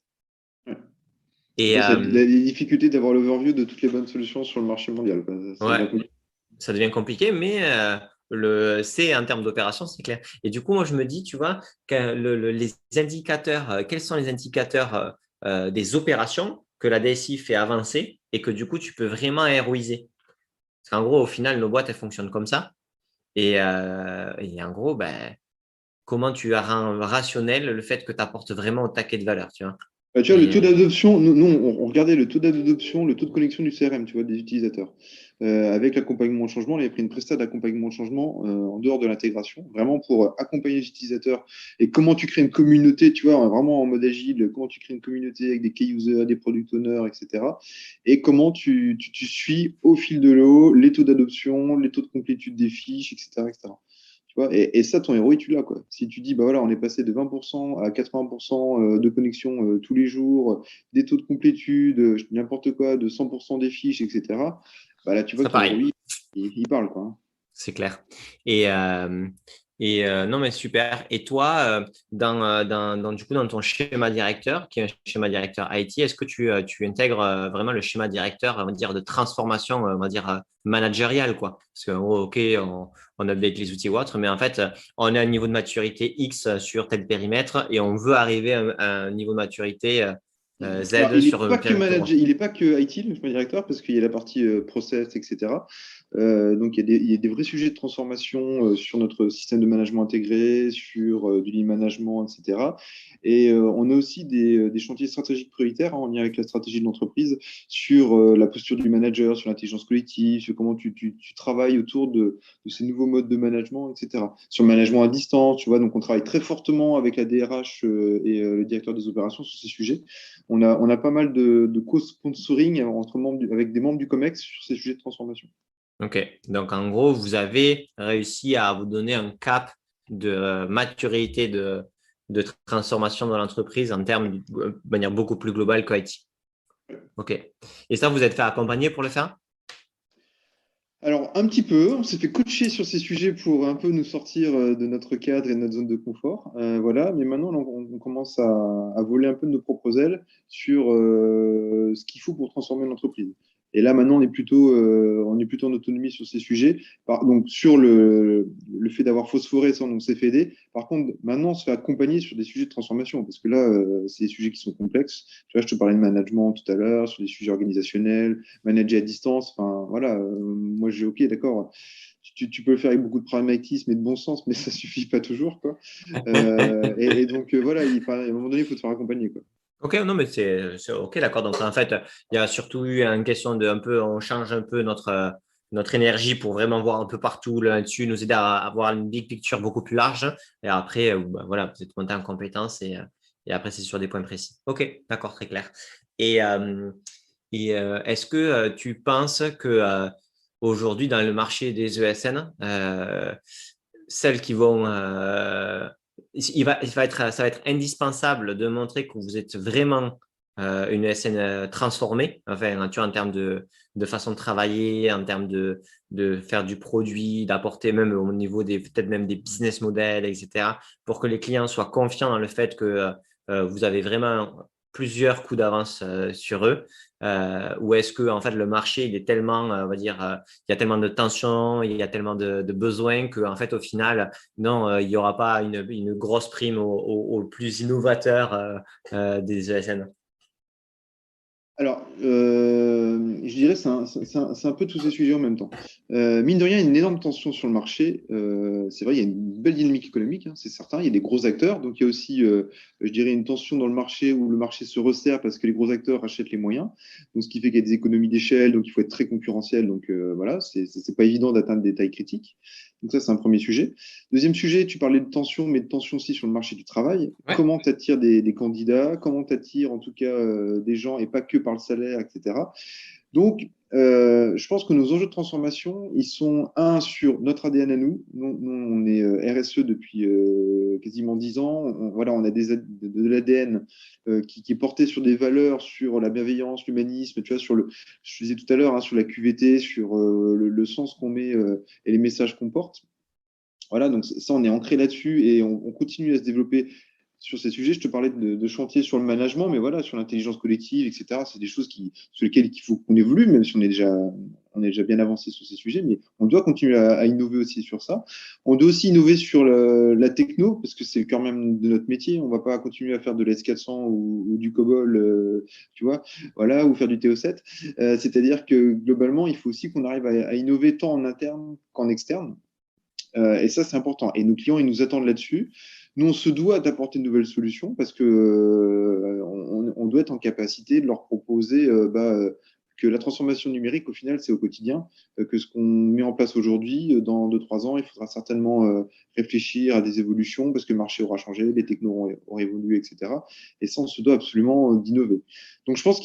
Ouais. Et Ouais, la difficulté d'avoir l'overview de toutes les bonnes solutions sur le marché mondial, quoi. Ça ouais, devient compliqué. ça devient compliqué, mais c'est en termes d'opération, c'est clair. Et du coup, moi, je me dis, tu vois, que les indicateurs, quels sont les indicateurs des opérations que la DSI fait avancer et que du coup, tu peux vraiment héroïser. Parce qu'en gros, au final, nos boîtes, elles fonctionnent comme ça. Et en gros, ben, comment tu rends rationnel le fait que tu apportes vraiment au taquet de valeur, tu vois. Bah, tu vois, le Et taux d'adoption, nous, on regardait le taux d'adoption, le taux de connexion du CRM, tu vois, des utilisateurs. Avec l'accompagnement au changement, on avait pris une prestat d'accompagnement au changement en dehors de l'intégration, vraiment pour accompagner les utilisateurs. Et comment tu crées une communauté, tu vois, vraiment en mode agile, comment tu crées une communauté avec des key users, des product owners, etc. Et comment tu suis au fil de l'eau les taux d'adoption, les taux de complétude des fiches, etc., etc. Tu vois, et ça, ton héros, tu l'as, quoi. Si tu dis, bah voilà, on est passé de 20% à 80% de connexion tous les jours, des taux de complétude, n'importe quoi, de 100% des fiches, etc., bah là, tu vois ça, que ton pareil. héros, il parle, quoi, hein. C'est clair. Et, non, mais super. Et toi, du coup, dans ton schéma directeur, qui est un schéma directeur IT, est-ce que tu intègres vraiment le schéma directeur, on va dire, de transformation, on va dire, managériale, quoi? Parce que, OK, on update les outils ou autre, mais en fait, on est à un niveau de maturité X sur tel périmètre et on veut arriver à un niveau de maturité Alors, Z sur un périmètre Y. il n'est pas que IT, le chemin directeur, parce qu'il y a la partie process, etc. Donc, il y a des vrais sujets de transformation sur notre système de management intégré, sur du lean management, etc. Et on a aussi des chantiers stratégiques prioritaires, hein, en lien avec la stratégie de l'entreprise, sur la posture du manager, sur l'intelligence collective, sur comment tu travailles autour de ces nouveaux modes de management, etc. Sur le management à distance, tu vois, donc on travaille très fortement avec la DRH et le directeur des opérations sur ces sujets. On a pas mal de co-sponsoring avec des membres du COMEX sur ces sujets de transformation. OK. Donc, en gros, vous avez réussi à vous donner un cap de maturité de transformation dans l'entreprise en termes de manière beaucoup plus globale que IT. OK. Et ça, vous êtes fait accompagner pour le faire? Alors, un petit peu, on s'est fait coacher sur ces sujets pour un peu nous sortir de notre cadre et de notre zone de confort. Voilà, mais maintenant, on commence à voler un peu de nos propres ailes sur ce qu'il faut pour transformer l'entreprise. Et là, maintenant, on est plutôt en autonomie sur ces sujets. Donc, sur le fait d'avoir phosphoré, ça, on s'est fait aider. Par contre, maintenant, on se fait accompagner sur des sujets de transformation, parce que là, c'est des sujets qui sont complexes. Tu vois, je te parlais de management tout à l'heure, sur des sujets organisationnels, manager à distance. Enfin, voilà, moi, ok, d'accord. Tu peux le faire avec beaucoup de pragmatisme et de bon sens, mais ça suffit pas toujours, quoi. Et donc, voilà, à un moment donné, il faut te faire accompagner, quoi. OK, non, mais c'est OK, d'accord. Donc, en fait, il y a surtout eu une question de un peu, on change un peu notre énergie pour vraiment voir un peu partout là-dessus, nous aider à avoir une big picture beaucoup plus large. Et après, voilà, vous êtes monté en compétences et après, c'est sur des points précis. OK, d'accord, très clair. Et, est-ce que tu penses que aujourd'hui, dans le marché des ESN, celles qui vont, ça va être indispensable de montrer que vous êtes vraiment une ESN transformée, enfin, tu vois, en termes de façon de travailler, en termes de faire du produit, d'apporter même au niveau peut-être même des business models, etc., pour que les clients soient confiants dans le fait que vous avez vraiment plusieurs coups d'avance sur eux, ou est-ce que en fait le marché il est tellement, on va dire, il y a tellement de tensions, il y a tellement de besoins que en fait au final non, il n'y aura pas une grosse prime au plus innovateur des ESN. Alors, je dirais que c'est un peu tous ces sujets en même temps. Mine de rien, il y a une énorme tension sur le marché. C'est vrai, il y a une belle dynamique économique, hein, c'est certain. Il y a des gros acteurs. Donc, il y a aussi, je dirais, une tension dans le marché où le marché se resserre parce que les gros acteurs achètent les moyens. Donc, ce qui fait qu'il y a des économies d'échelle. Donc, il faut être très concurrentiel. Donc, voilà, c'est pas évident d'atteindre des tailles critiques. Donc, ça, c'est un premier sujet. Deuxième sujet, tu parlais de tension, mais de tension aussi sur le marché du travail. Ouais. Comment tu attires des candidats? Comment tu attires en tout cas des gens et pas que par le salaire, etc. Donc, je pense que nos enjeux de transformation, ils sont sur notre ADN à nous. Nous on est RSE depuis quasiment 10 ans. Voilà, on a de l'ADN qui est porté sur des valeurs, sur la bienveillance, l'humanisme, tu vois, je disais tout à l'heure, hein, sur la QVT, sur le sens qu'on met et les messages qu'on porte. Voilà, donc ça, on est ancré là-dessus et on continue à se développer sur ces sujets. Je te parlais de chantier sur le management, mais voilà, sur l'intelligence collective, etc. C'est des choses sur lesquelles il faut qu'on évolue, même si on est déjà bien avancé sur ces sujets, mais on doit continuer à innover aussi sur ça. On doit aussi innover sur la techno, parce que c'est quand même de notre métier. On ne va pas continuer à faire de l'S400 ou du COBOL, tu vois, voilà, ou faire du TO7. C'est-à-dire que globalement, il faut aussi qu'on arrive à innover tant en interne qu'en externe. Et ça, c'est important. Et nos clients, ils nous attendent là-dessus. Nous, on se doit d'apporter de nouvelles solutions parce que on doit être en capacité de leur proposer que la transformation numérique, au final, c'est au quotidien. Que ce qu'on met en place aujourd'hui, dans 2-3 ans, il faudra certainement réfléchir à des évolutions parce que le marché aura changé, les technos auront évolué, etc. Et ça, on se doit absolument d'innover. Donc, je pense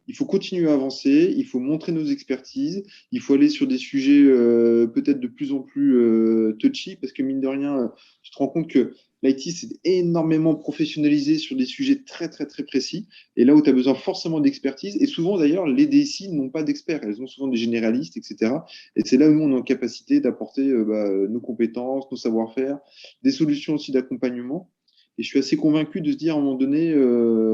il faut continuer à avancer, il faut montrer nos expertises, il faut aller sur des sujets peut-être de plus en plus touchy, parce que mine de rien, tu te rends compte que l'IT s'est énormément professionnalisé sur des sujets très, très, très précis, et là où tu as besoin forcément d'expertise, et souvent d'ailleurs, les DSI n'ont pas d'experts, elles ont souvent des généralistes, etc. Et c'est là où nous, on est en capacité d'apporter nos compétences, nos savoir-faire, des solutions aussi d'accompagnement. Et je suis assez convaincu de se dire à un moment donné,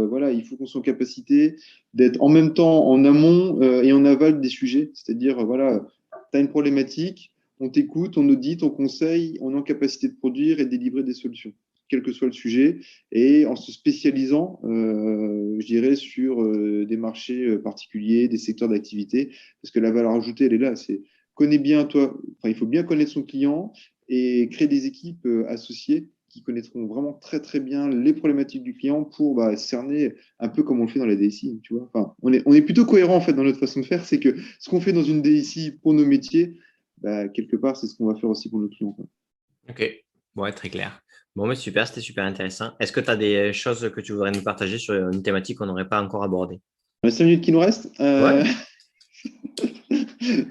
voilà, il faut qu'on soit en capacité d'être en même temps en amont et en aval des sujets. C'est-à-dire, voilà, tu as une problématique, on t'écoute, on audite, on conseille, on est en capacité de produire et de délivrer des solutions, quel que soit le sujet, et en se spécialisant, je dirais, sur des marchés particuliers, des secteurs d'activité, parce que la valeur ajoutée, elle est là. C'est connais bien toi, enfin, il faut bien connaître son client et créer des équipes associées qui connaîtront vraiment très très bien les problématiques du client pour cerner un peu comme on le fait dans la DSI, tu vois. Enfin, on est plutôt cohérent en fait dans notre façon de faire, c'est que ce qu'on fait dans une DSI pour nos métiers, quelque part, c'est ce qu'on va faire aussi pour nos clients, quoi. Ok, ouais, très clair. Bon, mais super, c'était super intéressant. Est-ce que tu as des choses que tu voudrais nous partager sur une thématique qu'on n'aurait pas encore abordée? Les 5 minutes qui nous restent, Ouais.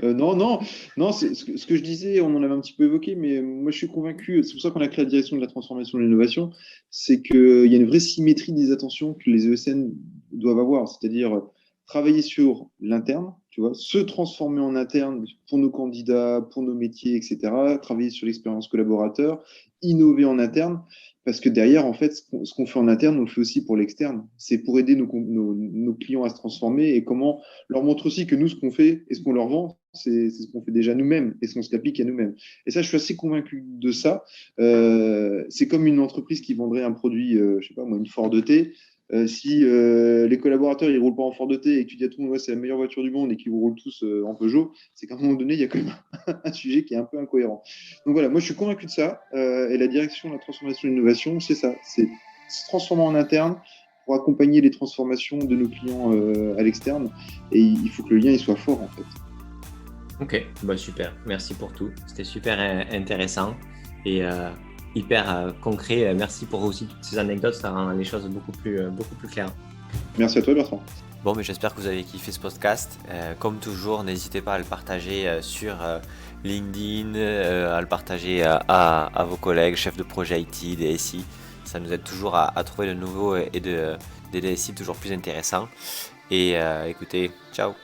non, non, non, c'est ce que je disais, on en avait un petit peu évoqué, mais moi je suis convaincu, c'est pour ça qu'on a créé la direction de la transformation et de l'innovation, c'est qu'il y a une vraie symétrie des attentions que les ESN doivent avoir, c'est-à-dire travailler sur l'interne, tu vois, se transformer en interne pour nos candidats, pour nos métiers, etc., travailler sur l'expérience collaborateur, innover en interne, parce que derrière, en fait, ce qu'on fait en interne, on le fait aussi pour l'externe. C'est pour aider nos clients à se transformer et comment leur montre aussi que nous, ce qu'on fait et ce qu'on leur vend, c'est ce qu'on fait déjà nous-mêmes et ce qu'on se l'applique à nous-mêmes. Et ça, je suis assez convaincu de ça. C'est comme une entreprise qui vendrait un produit, je sais pas moi, une Ford T. Si les collaborateurs ils roulent pas en Ford T et que tu dis à tout le monde ouais, c'est la meilleure voiture du monde et qu'ils roulent tous en Peugeot, c'est qu'à un moment donné il y a quand même un sujet qui est un peu incohérent. Donc voilà, moi je suis convaincu de ça et la direction de la transformation et de l'innovation, c'est ça, c'est se transformer en interne pour accompagner les transformations de nos clients à l'externe et il faut que le lien il soit fort en fait. Ok, bah super, merci pour tout. C'était super intéressant et hyper concret. Merci pour aussi toutes ces anecdotes, ça rend les choses beaucoup plus claires. Merci à toi, Bertrand. Bon, mais j'espère que vous avez kiffé ce podcast. Comme toujours, n'hésitez pas à le partager sur LinkedIn, à le partager à vos collègues, chefs de projet IT, DSI. Ça nous aide toujours à trouver de nouveaux et des DSI toujours plus intéressants. Et écoutez, ciao!